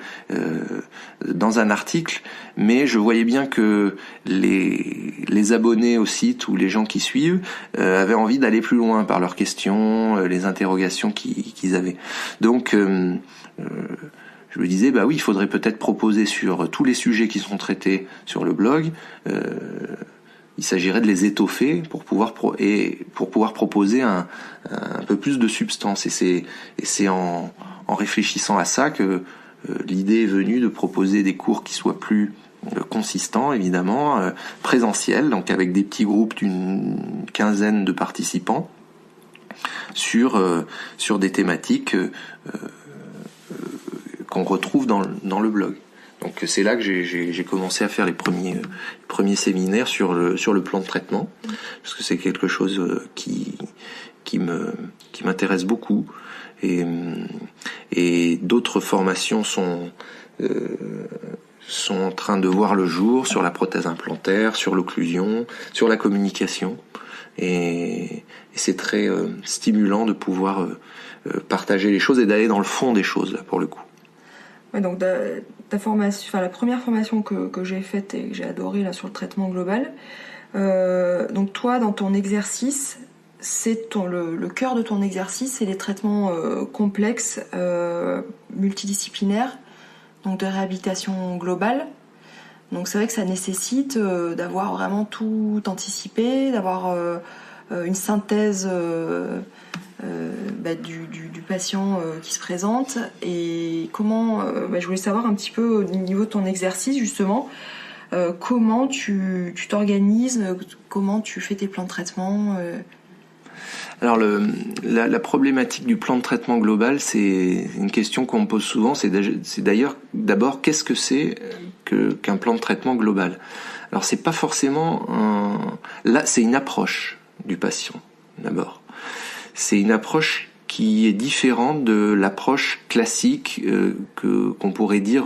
dans un article, mais je voyais bien que les abonnés au site ou les gens qui suivent avaient envie d'aller plus loin par leurs questions, les interrogations qu'ils avaient. Donc je me disais, oui, il faudrait peut-être proposer sur tous les sujets qui sont traités sur le blog. Il s'agirait de les étoffer pour pouvoir proposer un peu plus de substance. Et c'est en réfléchissant à ça que l'idée est venue de proposer des cours qui soient plus consistants, évidemment, présentiels, donc avec des petits groupes d'une quinzaine de participants sur des thématiques qu'on retrouve dans le blog. Donc c'est là que j'ai commencé à faire les premiers séminaires sur le plan de traitement, parce que c'est quelque chose qui m'intéresse beaucoup, et d'autres formations sont en train de voir le jour sur la prothèse implantaire, sur l'occlusion, sur la communication, et c'est très stimulant de pouvoir partager les choses et d'aller dans le fond des choses là pour le coup.
Ouais, donc ta formation, la première formation que j'ai faite et que j'ai adorée là sur le traitement global. Donc toi, dans ton exercice, c'est le cœur de ton exercice, c'est les traitements complexes, multidisciplinaires, donc de réhabilitation globale. Donc c'est vrai que ça nécessite d'avoir vraiment tout anticipé, d'avoir une synthèse du patient qui se présente. Et comment, je voulais savoir un petit peu au niveau de ton exercice justement, comment tu t'organises, comment tu fais tes plans de traitement.
Alors la problématique du plan de traitement global, c'est une question qu'on me pose souvent. C'est d'ailleurs d'abord qu'est-ce que c'est qu'un plan de traitement global. Alors c'est pas forcément là, c'est une approche du patient d'abord. C'est une approche qui est différente de l'approche classique qu'on pourrait dire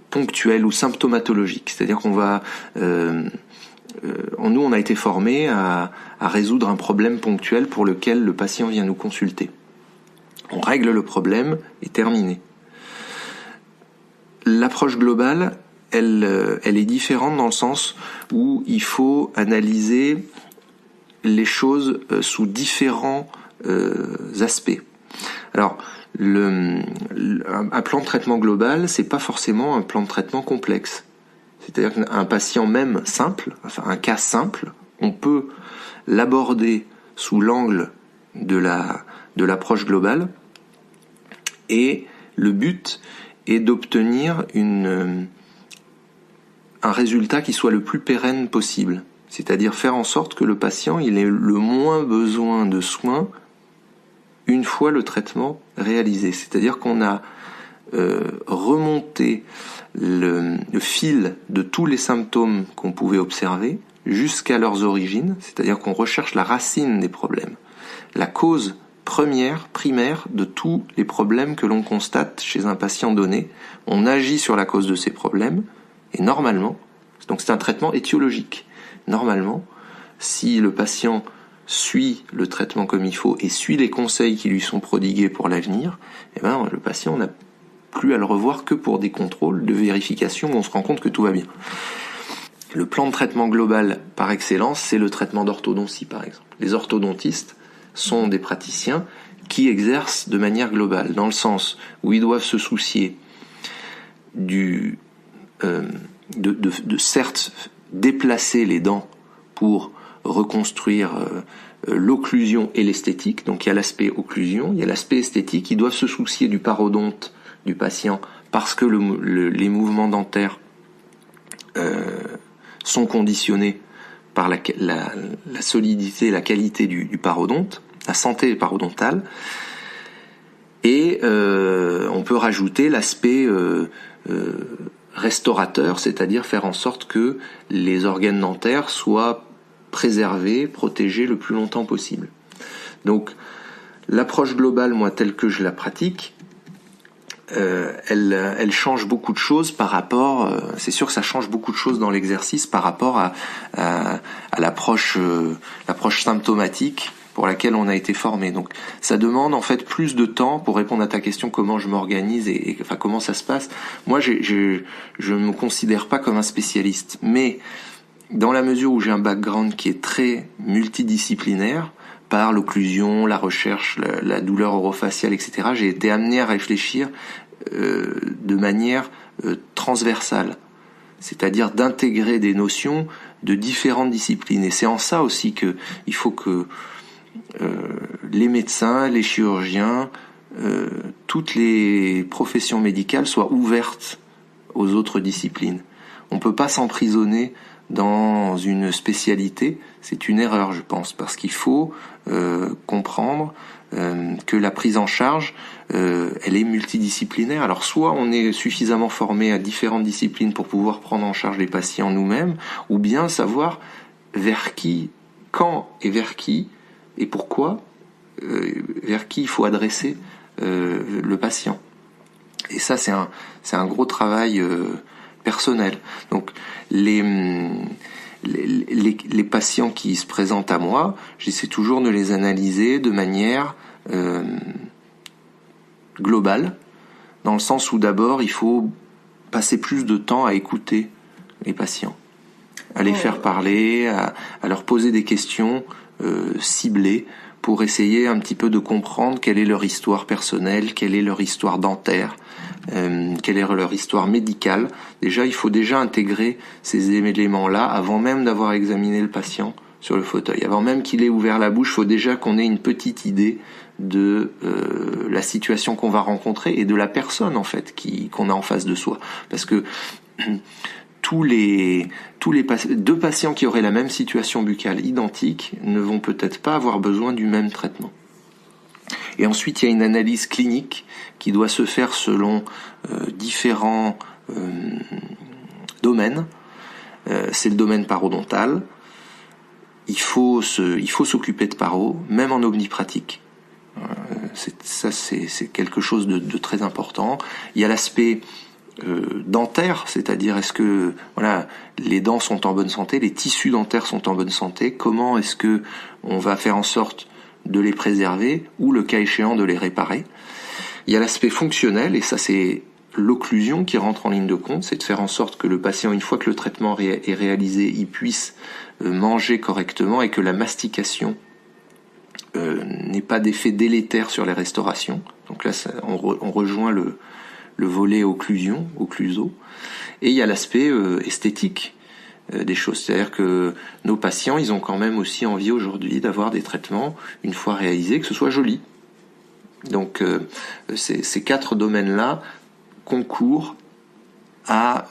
ponctuelle ou symptomatologique. C'est-à-dire qu'on va nous, on a été formés à résoudre un problème ponctuel pour lequel le patient vient nous consulter. On règle le problème et terminé. L'approche globale, elle est différente dans le sens où il faut analyser les choses sous différents aspects. Alors, un plan de traitement global, c'est pas forcément un plan de traitement complexe. C'est-à-dire qu'un patient même simple, enfin un cas simple, on peut l'aborder sous l'angle de l'approche globale, et le but est d'obtenir un résultat qui soit le plus pérenne possible. C'est-à-dire faire en sorte que le patient il ait le moins besoin de soins une fois le traitement réalisé. C'est-à-dire qu'on a remonté le fil de tous les symptômes qu'on pouvait observer jusqu'à leurs origines, c'est-à-dire qu'on recherche la racine des problèmes, la cause primaire de tous les problèmes que l'on constate chez un patient donné. On agit sur la cause de ces problèmes, et normalement, donc c'est un traitement étiologique. Normalement, si le patient suit le traitement comme il faut et suit les conseils qui lui sont prodigués pour l'avenir, le patient n'a plus à le revoir que pour des contrôles de vérification où on se rend compte que tout va bien. Le plan de traitement global par excellence, c'est le traitement d'orthodontie par exemple. Les orthodontistes sont des praticiens qui exercent de manière globale, dans le sens où ils doivent se soucier de certes déplacer les dents pour reconstruire l'occlusion et l'esthétique. Donc il y a l'aspect occlusion, il y a l'aspect esthétique. Ils doivent se soucier du parodonte du patient parce que les mouvements dentaires sont conditionnés par la solidité, la qualité du parodonte, la santé parodontale. Et on peut rajouter l'aspect restaurateur, c'est-à-dire faire en sorte que les organes dentaires soient préservés, protégés le plus longtemps possible. Donc l'approche globale, moi telle que je la pratique, elle change beaucoup de choses par rapport, c'est sûr que ça change beaucoup de choses dans l'exercice par rapport à l'approche symptomatique pour laquelle on a été formé. Donc ça demande en fait plus de temps pour répondre à ta question, comment je m'organise et enfin comment ça se passe. Moi je me considère pas comme un spécialiste, mais dans la mesure où j'ai un background qui est très multidisciplinaire, par l'occlusion, la recherche, la douleur orofaciale, etc., j'ai été amené à réfléchir de manière transversale, c'est-à-dire d'intégrer des notions de différentes disciplines. Et c'est en ça aussi que il faut que les médecins, les chirurgiens, toutes les professions médicales soient ouvertes aux autres disciplines. On peut pas s'emprisonner dans une spécialité, c'est une erreur je pense, parce qu'il faut comprendre que la prise en charge elle est multidisciplinaire. Alors soit on est suffisamment formé à différentes disciplines pour pouvoir prendre en charge les patients nous-mêmes, ou bien savoir vers qui, quand et vers qui et pourquoi vers qui il faut adresser le patient. Et ça c'est un gros travail personnel. Donc les patients qui se présentent à moi, j'essaie toujours de les analyser de manière globale, dans le sens où d'abord il faut passer plus de temps à écouter les patients, à les faire parler, à leur poser des questions ciblées pour essayer un petit peu de comprendre quelle est leur histoire personnelle, quelle est leur histoire dentaire, quelle est leur histoire médicale. Déjà, il faut déjà intégrer ces éléments-là avant même d'avoir examiné le patient sur le fauteuil. Avant même qu'il ait ouvert la bouche, il faut déjà qu'on ait une petite idée de la situation qu'on va rencontrer et de la personne en fait qu'on a en face de soi. Parce que deux patients qui auraient la même situation buccale identique ne vont peut-être pas avoir besoin du même traitement. Et ensuite, il y a une analyse clinique qui doit se faire selon différents domaines. C'est le domaine parodontal. Il faut s'occuper de paro, même en omnipratique. C'est quelque chose de très important. Il y a l'aspect dentaire, c'est-à-dire est-ce que les dents sont en bonne santé, les tissus dentaires sont en bonne santé, comment est-ce que on va faire en sorte de les préserver ou le cas échéant de les réparer. Il y a l'aspect fonctionnel et ça c'est l'occlusion qui rentre en ligne de compte, c'est de faire en sorte que le patient, une fois que le traitement est réalisé, il puisse manger correctement et que la mastication n'ait pas d'effet délétère sur les restaurations. Donc là, on rejoint le volet occlusion, occluso. Et il y a l'aspect esthétique des choses. C'est-à-dire que nos patients, ils ont quand même aussi envie aujourd'hui d'avoir des traitements, une fois réalisés, que ce soit joli. Donc ces 4 domaines-là concourent à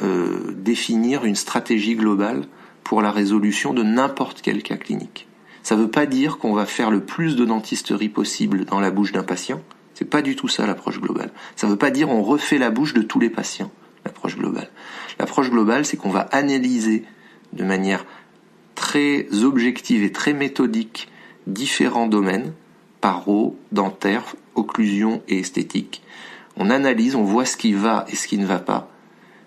définir une stratégie globale pour la résolution de n'importe quel cas clinique. Ça ne veut pas dire qu'on va faire le plus de dentisterie possible dans la bouche d'un patient. C'est pas du tout ça l'approche globale. Ça ne veut pas dire on refait la bouche de tous les patients, l'approche globale. L'approche globale, c'est qu'on va analyser de manière très objective et très méthodique différents domaines, paro, dentaire, occlusion et esthétique. On analyse, on voit ce qui va et ce qui ne va pas,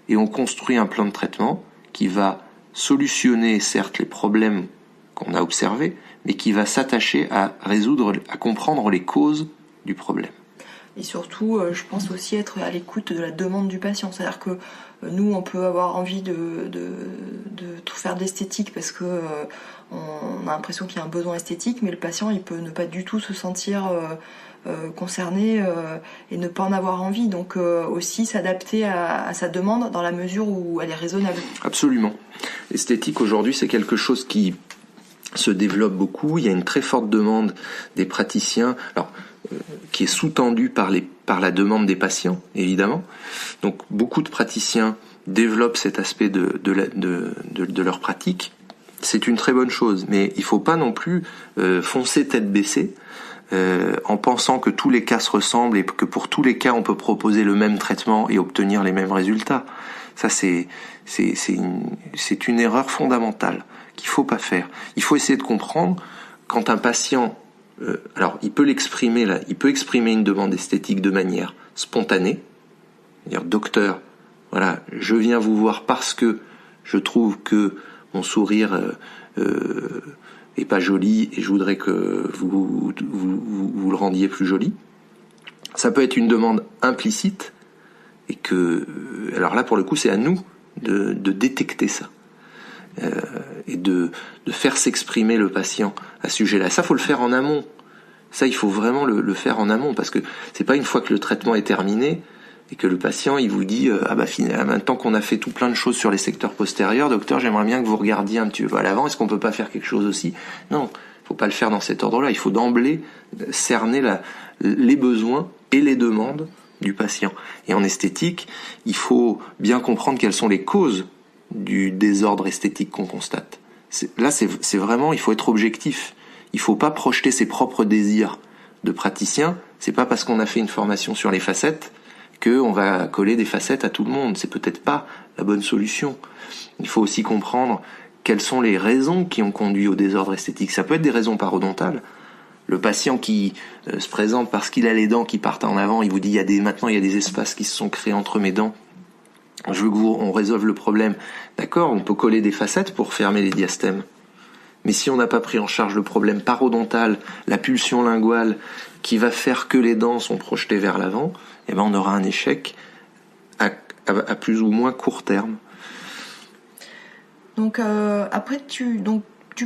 et on construit un plan de traitement qui va solutionner certes les problèmes qu'on a observés, mais qui va s'attacher à comprendre les causes du problème.
Et surtout, je pense aussi être à l'écoute de la demande du patient. C'est-à-dire que nous, on peut avoir envie de tout faire d'esthétique parce que on a l'impression qu'il y a un besoin esthétique, mais le patient, il peut ne pas du tout se sentir concerné et ne pas en avoir envie. Donc aussi s'adapter à sa demande dans la mesure où elle est raisonnable.
Absolument. L'esthétique aujourd'hui, c'est quelque chose qui se développe beaucoup. Il y a une très forte demande des praticiens, qui est sous-tendue par la demande des patients, évidemment. Donc beaucoup de praticiens développent cet aspect de leur pratique. C'est une très bonne chose, mais il ne faut pas non plus foncer tête baissée en pensant que tous les cas se ressemblent et que pour tous les cas on peut proposer le même traitement et obtenir les mêmes résultats. Ça c'est une erreur fondamentale qu'il faut pas faire. Il faut essayer de comprendre quand un patient, il peut l'exprimer là, il peut exprimer une demande esthétique de manière spontanée, c'est-à-dire docteur, voilà, je viens vous voir parce que je trouve que mon sourire est pas joli et je voudrais que vous le rendiez plus joli. Ça peut être une demande implicite et que, alors là pour le coup c'est à nous de détecter ça. Et de faire s'exprimer le patient à ce sujet-là. Ça, faut le faire en amont. Ça, il faut vraiment le faire en amont, parce que c'est pas une fois que le traitement est terminé et que le patient, il vous dit finalement, maintenant qu'on a fait tout plein de choses sur les secteurs postérieurs, docteur, j'aimerais bien que vous regardiez un petit peu à l'avant, est-ce qu'on peut pas faire quelque chose aussi? Non, faut pas le faire dans cet ordre-là. Il faut d'emblée cerner les besoins et les demandes du patient. Et en esthétique, il faut bien comprendre quelles sont les causes du désordre esthétique qu'on constate. Là, c'est vraiment, il faut être objectif. Il faut pas projeter ses propres désirs de praticien. C'est pas parce qu'on a fait une formation sur les facettes qu'on va coller des facettes à tout le monde. C'est peut-être pas la bonne solution. Il faut aussi comprendre quelles sont les raisons qui ont conduit au désordre esthétique. Ça peut être des raisons parodontales. Le patient qui se présente parce qu'il a les dents qui partent en avant, il vous dit maintenant il y a des espaces qui se sont créés entre mes dents. Je veux qu'on résolve le problème. D'accord, on peut coller des facettes pour fermer les diastèmes. Mais si on n'a pas pris en charge le problème parodontal, la pulsion linguale, qui va faire que les dents sont projetées vers l'avant, on aura un échec à plus ou moins court terme.
Donc après, tu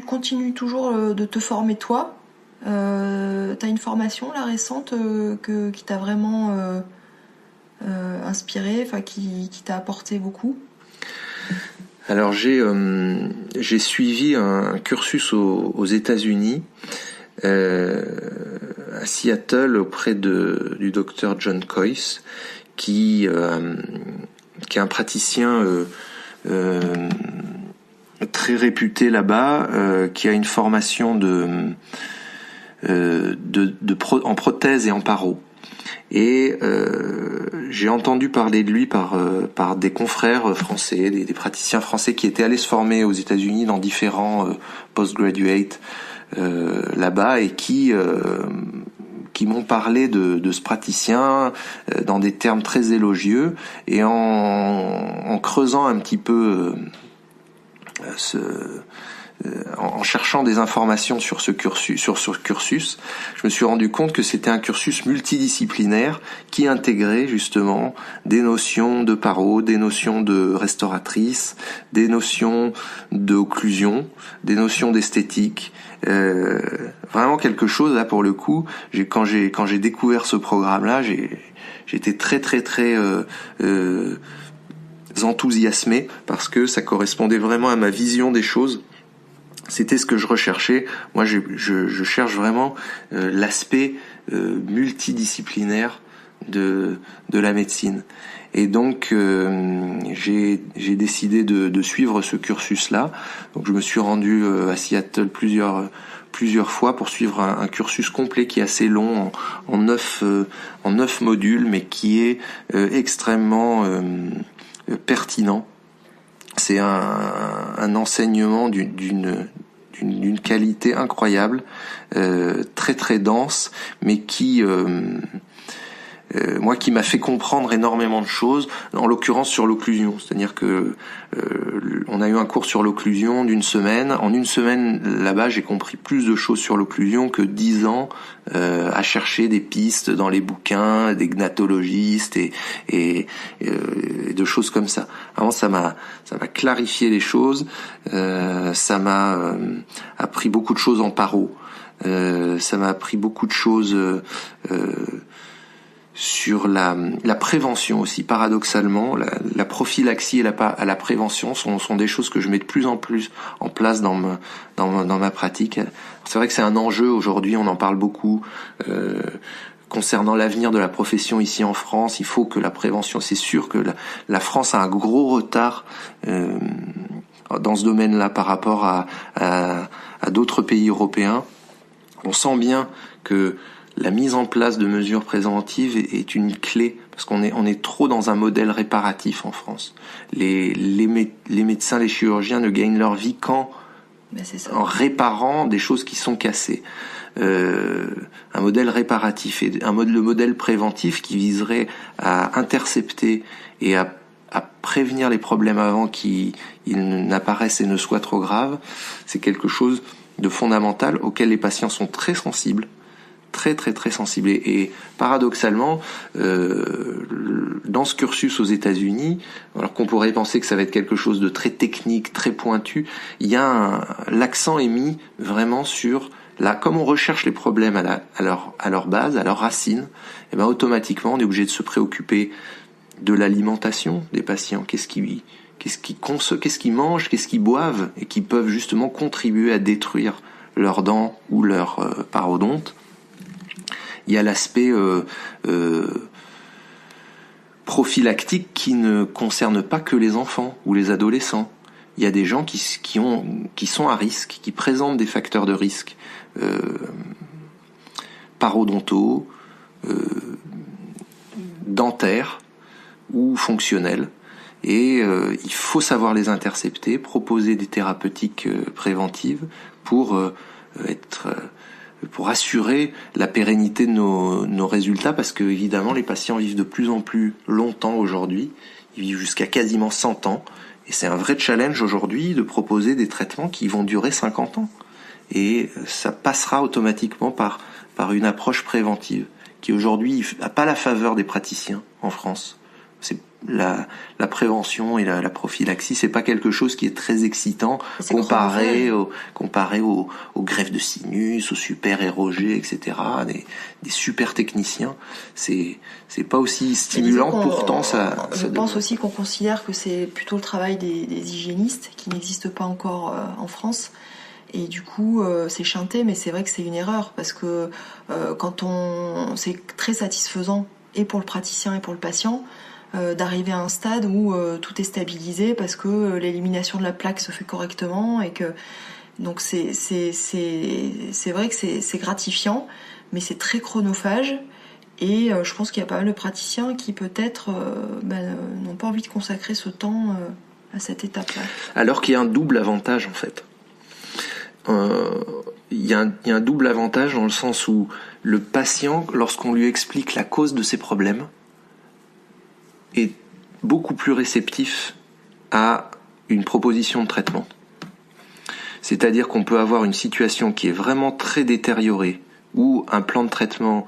continues toujours de te former toi. T'as une formation là récente qui t'a vraiment inspiré, qui t'a apporté beaucoup?
Alors j'ai suivi un cursus aux États-Unis, à Seattle, auprès du docteur John Kois, qui est un praticien très réputé là-bas, qui a une formation en prothèse et en paro. Et j'ai entendu parler de lui par des confrères français, des praticiens français qui étaient allés se former aux États-Unis dans différents postgraduate là-bas et qui m'ont parlé de ce praticien dans des termes très élogieux, et en creusant un petit peu en cherchant des informations sur ce cursus, je me suis rendu compte que c'était un cursus multidisciplinaire qui intégrait justement des notions de paro, des notions de restauratrice, des notions d'occlusion, des notions d'esthétique. Vraiment quelque chose là pour le coup. Quand j'ai découvert ce programme-là, j'étais très enthousiasmé parce que ça correspondait vraiment à ma vision des choses. C'était ce que je recherchais. Moi, je cherche vraiment l'aspect multidisciplinaire de la médecine. Et donc, j'ai décidé de suivre ce cursus-là. Donc, je me suis rendu à Seattle plusieurs fois pour suivre un cursus complet qui est assez long, en 9 modules, mais qui est extrêmement pertinent. C'est un enseignement d'une qualité incroyable, très dense, mais qui m'a fait comprendre énormément de choses, en l'occurrence sur l'occlusion. C'est-à-dire que on a eu un cours sur l'occlusion d'une semaine. En une semaine, là-bas, j'ai compris plus de choses sur l'occlusion que 10 ans à chercher des pistes dans les bouquins des gnatologistes et de choses comme ça. Vraiment, ça m'a clarifié les choses. Ça m'a appris beaucoup de choses en paro. Ça m'a appris beaucoup de choses sur la prévention aussi. Paradoxalement, la prophylaxie et la prévention sont des choses que je mets de plus en plus en place dans ma pratique. C'est vrai que c'est un enjeu aujourd'hui, on en parle beaucoup concernant l'avenir de la profession ici en France. Il faut que la prévention, c'est sûr que la France a un gros retard dans ce domaine-là par rapport à d'autres pays européens. On sent bien que la mise en place de mesures préventives est une clé, parce qu'on est trop dans un modèle réparatif en France. Les médecins, les chirurgiens ne gagnent leur vie qu'en réparant des choses qui sont cassées. Un modèle réparatif et le modèle préventif qui viserait à intercepter et à prévenir les problèmes avant qu'ils n'apparaissent et ne soient trop graves, c'est quelque chose de fondamental auquel les patients sont très sensibles. Très sensible. Et paradoxalement, dans ce cursus aux États-Unis, alors qu'on pourrait penser que ça va être quelque chose de très technique, très pointu, l'accent est mis vraiment sur comme on recherche les problèmes à leur base, à leur racine, et ben automatiquement on est obligé de se préoccuper de l'alimentation des patients. Qu'est-ce qu'ils mangent, qu'est-ce qu'ils boivent, et qui peuvent justement contribuer à détruire leurs dents ou leur parodonte. Il y a l'aspect prophylactique qui ne concerne pas que les enfants ou les adolescents. Il y a des gens qui sont à risque, qui présentent des facteurs de risque parodontaux, dentaires ou fonctionnels. Et il faut savoir les intercepter, proposer des thérapeutiques préventives pour assurer la pérennité de nos résultats, parce que évidemment les patients vivent de plus en plus longtemps aujourd'hui, ils vivent jusqu'à quasiment 100 ans, et c'est un vrai challenge aujourd'hui de proposer des traitements qui vont durer 50 ans. Et ça passera automatiquement par une approche préventive, qui aujourd'hui n'a pas la faveur des praticiens en France. C'est la prévention et la prophylaxie, c'est pas quelque chose qui est très excitant comparé aux greffes de sinus, aux super érogés, etc. Des super techniciens. C'est pas aussi stimulant, pourtant ça.
Je pense aussi qu'on considère que c'est plutôt le travail des hygiénistes qui n'existent pas encore en France. Et du coup, c'est chanté, mais c'est vrai que c'est une erreur, parce que c'est très satisfaisant, et pour le praticien et pour le patient, d'arriver à un stade où tout est stabilisé parce que l'élimination de la plaque se fait correctement, et que donc c'est vrai que c'est gratifiant, mais c'est très chronophage, et je pense qu'il y a pas mal de praticiens qui peut-être n'ont pas envie de consacrer ce temps à cette étape-là.
Alors qu'il y a un double avantage en fait. Il y a un double avantage dans le sens où le patient, lorsqu'on lui explique la cause de ses problèmes, est beaucoup plus réceptif à une proposition de traitement. C'est-à-dire qu'on peut avoir une situation qui est vraiment très détériorée, ou un plan de traitement,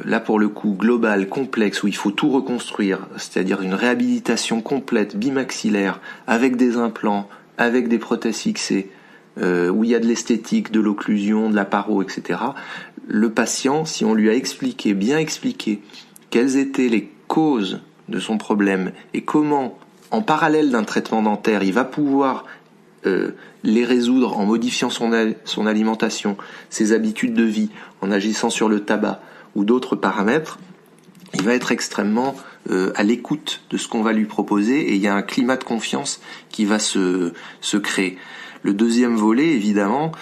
là pour le coup, global, complexe, où il faut tout reconstruire, c'est-à-dire une réhabilitation complète, bimaxillaire, avec des implants, avec des prothèses fixées, où il y a de l'esthétique, de l'occlusion, de la paro, etc. Le patient, si on lui a bien expliqué, quelles étaient les causes de son problème et comment, en parallèle d'un traitement dentaire, il va pouvoir les résoudre en modifiant son alimentation, ses habitudes de vie, en agissant sur le tabac ou d'autres paramètres, il va être extrêmement à l'écoute de ce qu'on va lui proposer et il y a un climat de confiance qui va se créer. Le deuxième volet, évidemment,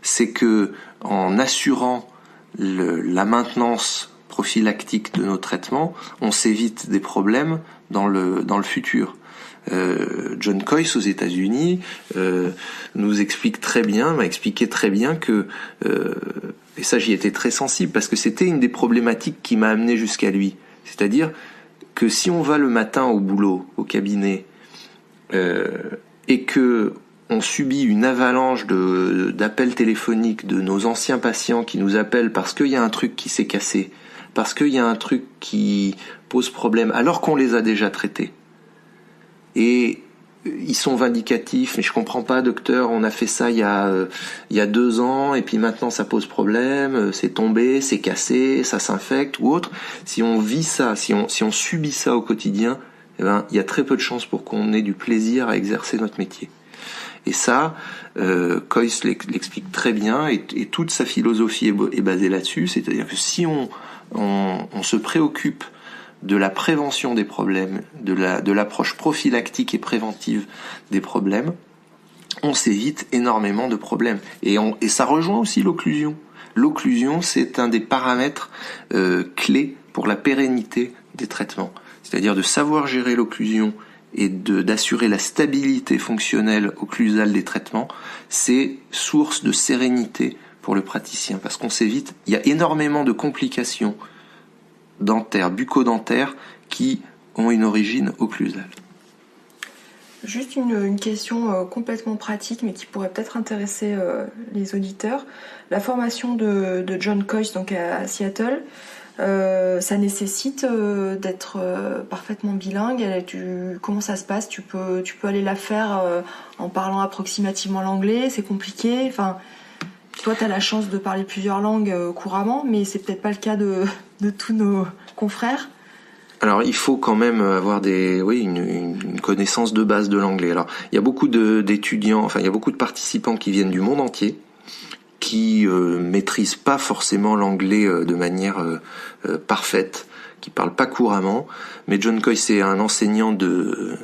c'est que en assurant la maintenance prophylactique de nos traitements, on s'évite des problèmes dans le futur. John Kois aux États-Unis m'a expliqué très bien que et ça j'y étais très sensible parce que c'était une des problématiques qui m'a amené jusqu'à lui. C'est-à-dire que si on va le matin au boulot, au cabinet, et que on subit une avalanche d'appels téléphoniques de nos anciens patients qui nous appellent parce qu'il y a un truc qui s'est cassé, parce qu'il y a un truc qui pose problème, alors qu'on les a déjà traités. Et ils sont vindicatifs, mais je comprends pas, docteur, on a fait ça il y a 2 ans, et puis maintenant ça pose problème, c'est tombé, c'est cassé, ça s'infecte ou autre. Si on vit ça, si on subit ça au quotidien, eh ben, il y a très peu de chances pour qu'on ait du plaisir à exercer notre métier. Et ça, Kois l'explique très bien, et toute sa philosophie est basée là-dessus, c'est-à-dire que si on se préoccupe de la prévention des problèmes, de l'approche prophylactique et préventive des problèmes, on s'évite énormément de problèmes. Et ça rejoint aussi l'occlusion. L'occlusion, c'est un des paramètres clés pour la pérennité des traitements. C'est-à-dire de savoir gérer l'occlusion et d'assurer la stabilité fonctionnelle occlusale des traitements, c'est source de sérénité pour le praticien. Parce qu'on s'évite, il y a énormément de complications dentaires, bucco-dentaires, qui ont une origine occlusale.
Juste une question complètement pratique, mais qui pourrait peut-être intéresser les auditeurs. La formation de John Kois, donc à Seattle, ça nécessite d'être parfaitement bilingue. Comment ça se passe ? Tu peux aller la faire en parlant approximativement l'anglais, c'est compliqué. Enfin, toi, tu as la chance de parler plusieurs langues couramment, mais c'est peut-être pas le cas de tous nos confrères.
Alors, il faut quand même avoir une connaissance de base de l'anglais. Alors, il y a beaucoup d'étudiants, il y a beaucoup de participants qui viennent du monde entier, qui maîtrisent pas forcément l'anglais de manière parfaite, qui parlent pas couramment. Mais John Kois est un enseignant de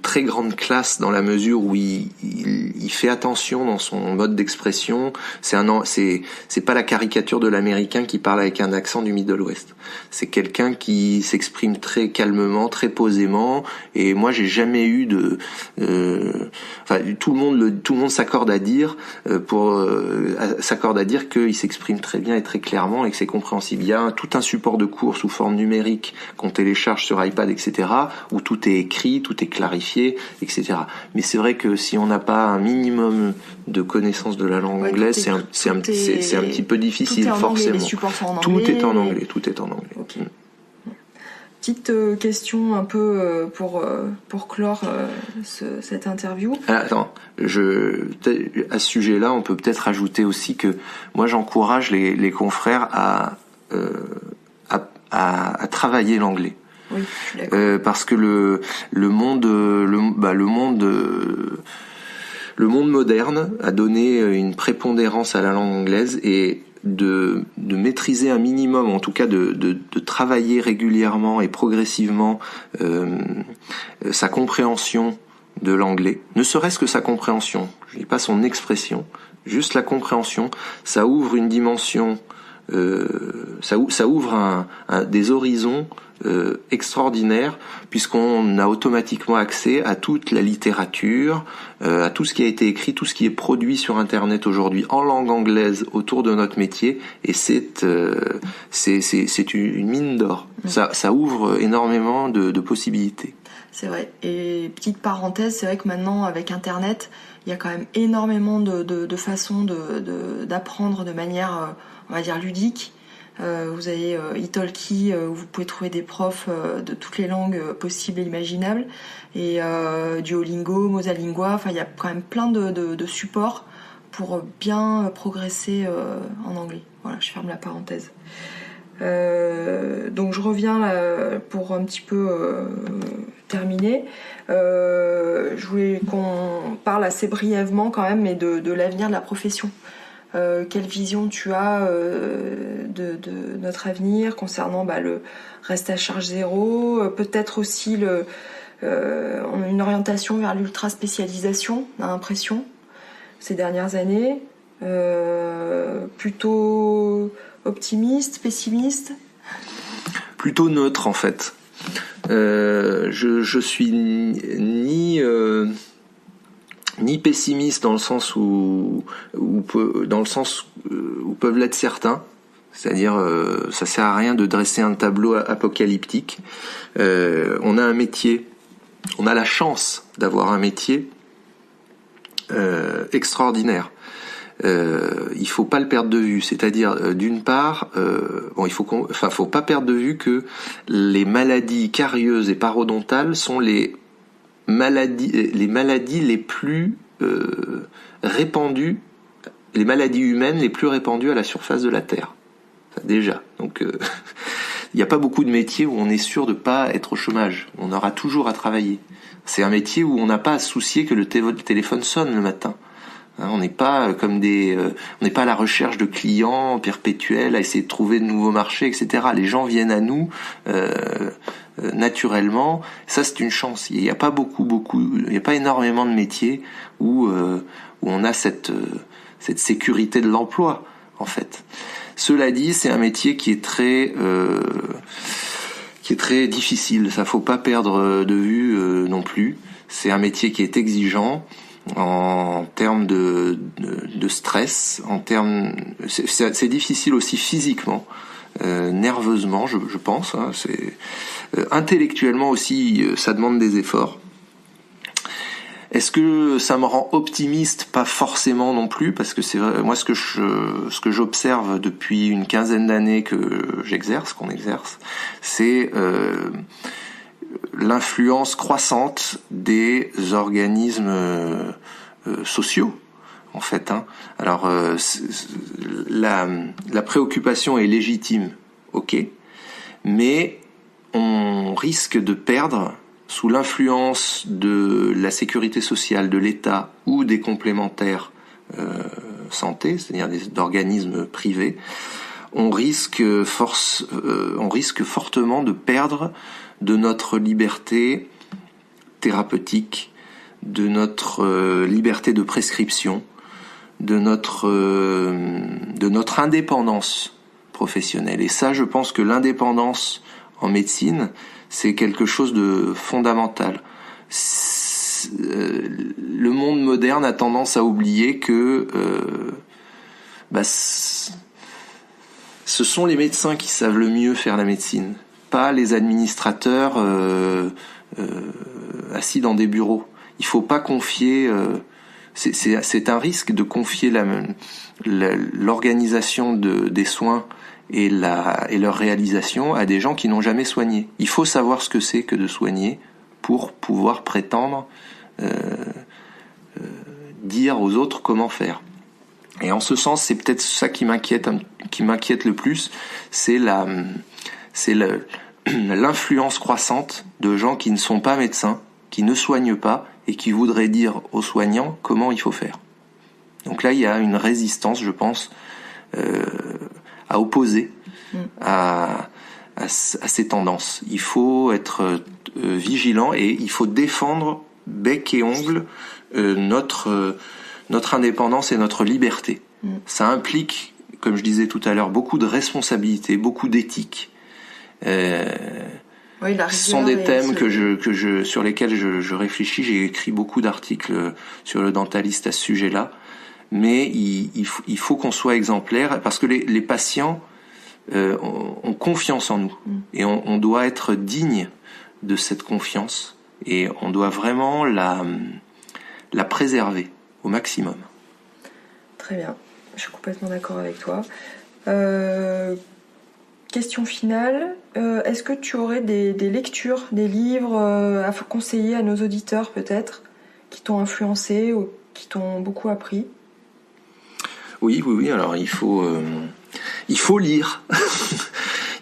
très grande classe dans la mesure où il fait attention dans son mode d'expression. C'est pas la caricature de l'américain qui parle avec un accent du Middle West. C'est quelqu'un qui s'exprime très calmement, très posément. Et moi, j'ai jamais eu tout le monde s'accorde à dire qu'il s'exprime très bien et très clairement et que c'est compréhensible. Il y a tout un support de cours sous forme numérique qu'on télécharge sur iPad, etc., où tout est écrit, tout est clarifié, etc. Mais c'est vrai que si on n'a pas un minimum de connaissance de la langue anglaise, c'est un petit peu difficile, forcément. Tout est en anglais.
Okay. Petite question un peu pour clore cette interview.
Attends, à ce sujet-là, on peut peut-être ajouter aussi que moi j'encourage les confrères à travailler l'anglais.
Oui, je suis d'accord.
Parce que le monde moderne a donné une prépondérance à la langue anglaise, et de maîtriser un minimum, en tout cas de travailler régulièrement et progressivement sa compréhension de l'anglais, ne serait-ce que sa compréhension, je dis pas son expression, juste la compréhension, ça ouvre une dimension, ça ouvre des horizons extraordinaires, puisqu'on a automatiquement accès à toute la littérature, à tout ce qui a été écrit, tout ce qui est produit sur Internet aujourd'hui en langue anglaise autour de notre métier, et c'est une mine d'or. Ça ouvre énormément de possibilités.
C'est vrai. Et petite parenthèse, c'est vrai que maintenant, avec Internet, il y a quand même énormément de façons d'apprendre de manière, on va dire, ludique. Vous avez Italki, où vous pouvez trouver des profs de toutes les langues possibles et imaginables, et Duolingo, Mosalingua, il y a quand même plein de supports pour bien progresser en anglais. Voilà, je ferme la parenthèse. Donc je reviens là pour un petit peu terminer. Je voulais qu'on parle assez brièvement quand même, mais de l'avenir de la profession. Quelle vision tu as de notre avenir concernant le reste à charge zéro, peut-être aussi une orientation vers l'ultra spécialisation, on a l'impression, ces dernières années, plutôt optimiste, pessimiste?
Plutôt neutre en fait. Je suis ni pessimiste dans le sens où peuvent l'être certains. C'est-à-dire, ça sert à rien de dresser un tableau apocalyptique. On a un métier, on a la chance d'avoir un métier extraordinaire. Il faut pas le perdre de vue. C'est-à-dire, d'une part, faut pas perdre de vue que les maladies carieuses et parodontales sont les maladies les plus répandues, les maladies humaines les plus répandues à la surface de la Terre. Déjà. Donc, il n'y a pas beaucoup de métiers où on est sûr de pas être au chômage. On aura toujours à travailler. C'est un métier où on n'a pas à se soucier que le téléphone sonne le matin. On n'est pas on n'est pas à la recherche de clients perpétuels, à essayer de trouver de nouveaux marchés, etc. Les gens viennent à nous naturellement. Ça, c'est une chance. Il n'y a pas il n'y a pas énormément de métiers où on a cette sécurité de l'emploi, en fait. Cela dit, c'est un métier qui est très difficile. Ça, faut pas perdre de vue non plus. C'est un métier qui est exigeant en termes de stress, c'est difficile aussi physiquement, nerveusement, je pense. C'est intellectuellement aussi, ça demande des efforts. Est-ce que ça me rend optimiste? Pas forcément non plus, parce que c'est vrai, moi ce que j'observe depuis une quinzaine d'années qu'on exerce, c'est l'influence croissante des organismes sociaux, en fait. Alors, la préoccupation est légitime, ok, mais on risque de perdre, sous l'influence de la sécurité sociale, de l'État ou des complémentaires santé, c'est-à-dire d'organismes privés, on risque fortement de perdre de notre liberté thérapeutique, de notre liberté de prescription, de notre indépendance professionnelle. Et ça, je pense que l'indépendance en médecine, c'est quelque chose de fondamental. Le monde moderne a tendance à oublier que ce sont les médecins qui savent le mieux faire la médecine, pas les administrateurs assis dans des bureaux. Il faut pas confier. C'est un risque de confier l'organisation des soins et leur réalisation à des gens qui n'ont jamais soigné. Il faut savoir ce que c'est que de soigner pour pouvoir prétendre dire aux autres comment faire. Et en ce sens, c'est peut-être ça qui m'inquiète le plus, c'est l'influence croissante de gens qui ne sont pas médecins, qui ne soignent pas et qui voudraient dire aux soignants comment il faut faire. Donc là, il y a une résistance, je pense, à opposer à ces tendances. Il faut être vigilant et il faut défendre bec et ongle notre indépendance et notre liberté. Ça implique, comme je disais tout à l'heure, beaucoup de responsabilité, beaucoup d'éthique.
Oui,
ce sont des thèmes sur lesquels je réfléchis. J'ai écrit beaucoup d'articles sur le dentaliste à ce sujet-là. Mais il faut qu'on soit exemplaire parce que les patients ont confiance en nous. Et on doit être digne de cette confiance. Et on doit vraiment la préserver. au maximum.
Très bien, je suis complètement d'accord avec toi. Question finale, est-ce que tu aurais des lectures, des livres à conseiller à nos auditeurs peut-être, qui t'ont influencé ou qui t'ont beaucoup appris ?
Oui, alors il faut lire.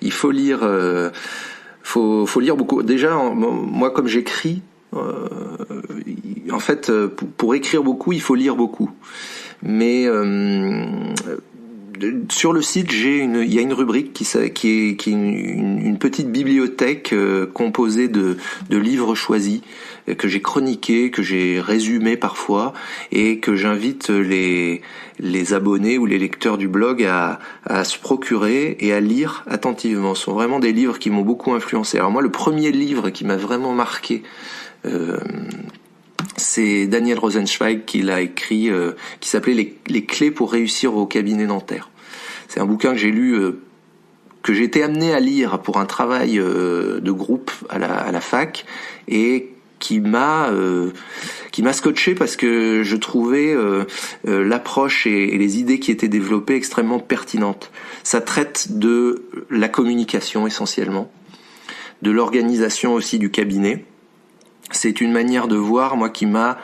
Il faut lire, faut lire beaucoup. Déjà, moi comme j'écris, en fait, pour écrire beaucoup, il faut lire beaucoup. Mais sur le site, il y a une rubrique qui est une petite bibliothèque composée de livres choisis que j'ai chroniqués, que j'ai résumés parfois, et que j'invite les abonnés ou les lecteurs du blog à se procurer et à lire attentivement. Ce sont vraiment des livres qui m'ont beaucoup influencé. Alors moi, le premier livre qui m'a vraiment marqué, c'est Daniel Rosenzweig qui l'a écrit, qui s'appelait les clés pour réussir au cabinet dentaire. C'est un bouquin que j'ai lu, que j'ai été amené à lire pour un travail de groupe à la fac, et qui m'a scotché parce que je trouvais l'approche et les idées qui étaient développées extrêmement pertinentes. Ça traite de la communication essentiellement, de l'organisation aussi du cabinet. C'est une manière de voir, moi, qui m'a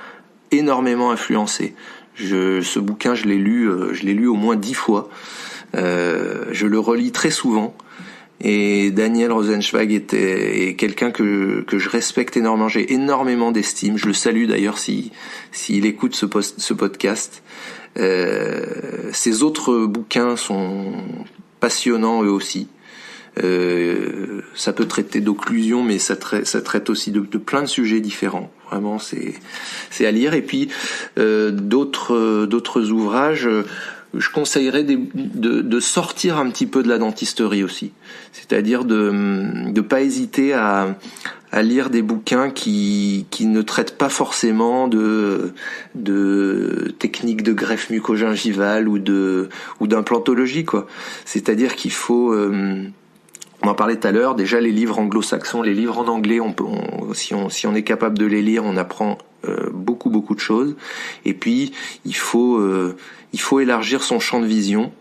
énormément influencé. Ce bouquin, je l'ai lu au moins 10 fois. Je le relis très souvent. Et Daniel Rosenzweig est quelqu'un que je respecte énormément. J'ai énormément d'estime. Je le salue d'ailleurs s'il écoute ce podcast. Ses autres bouquins sont passionnants eux aussi. Ça peut traiter d'occlusion, mais ça traite aussi de plein de sujets différents. Vraiment, c'est à lire. Et puis d'autres ouvrages, je conseillerais de sortir un petit peu de la dentisterie aussi. C'est-à-dire de pas hésiter à lire des bouquins qui ne traitent pas forcément de techniques de greffe mucogingivale ou d'implantologie, quoi. C'est-à-dire qu'il faut on en parlait tout à l'heure, déjà les livres anglo-saxons, les livres en anglais, si on est capable de les lire, on apprend beaucoup de choses. Et puis il faut élargir son champ de vision.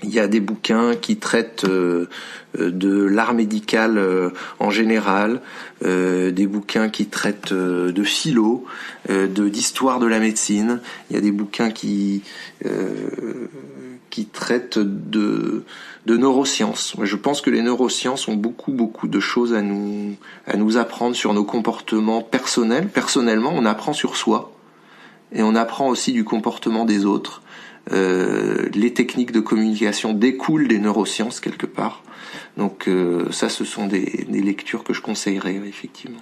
Il y a des bouquins qui traitent de l'art médical en général, des bouquins qui traitent de philo, d'histoire de la médecine. Il y a des bouquins qui traitent de neurosciences. Je pense que les neurosciences ont beaucoup de choses à nous apprendre sur nos comportements personnels. Personnellement, on apprend sur soi et on apprend aussi du comportement des autres. Les techniques de communication découlent des neurosciences quelque part. Donc ça, ce sont des lectures que je conseillerais effectivement.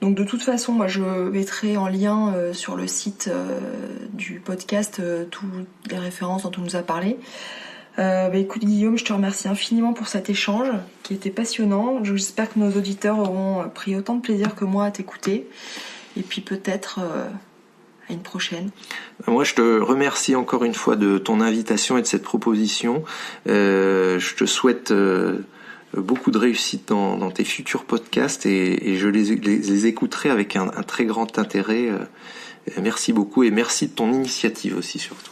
Donc de toute façon, moi je mettrai en lien sur le site du podcast toutes les références dont on nous a parlé. Écoute Guillaume, je te remercie infiniment pour cet échange qui était passionnant. J'espère que nos auditeurs auront pris autant de plaisir que moi à t'écouter. Et puis peut-être à une prochaine.
Moi je te remercie encore une fois de ton invitation et de cette proposition. Je te souhaite beaucoup de réussite dans tes futurs podcasts et je les écouterai avec un très grand intérêt. Merci beaucoup et merci de ton initiative aussi surtout.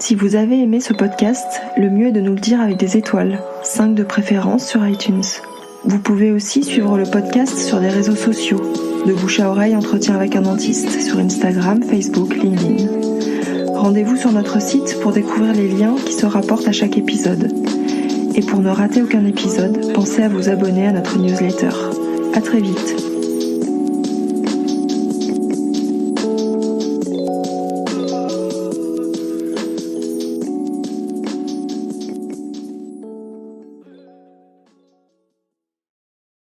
Si vous avez aimé ce podcast, le mieux est de nous le dire avec des étoiles, 5 de préférence sur iTunes. Vous pouvez aussi suivre le podcast sur des réseaux sociaux, de bouche à oreille entretien avec un dentiste sur Instagram, Facebook, LinkedIn. Rendez-vous sur notre site pour découvrir les liens qui se rapportent à chaque épisode. Et pour ne rater aucun épisode, pensez à vous abonner à notre newsletter. À très vite.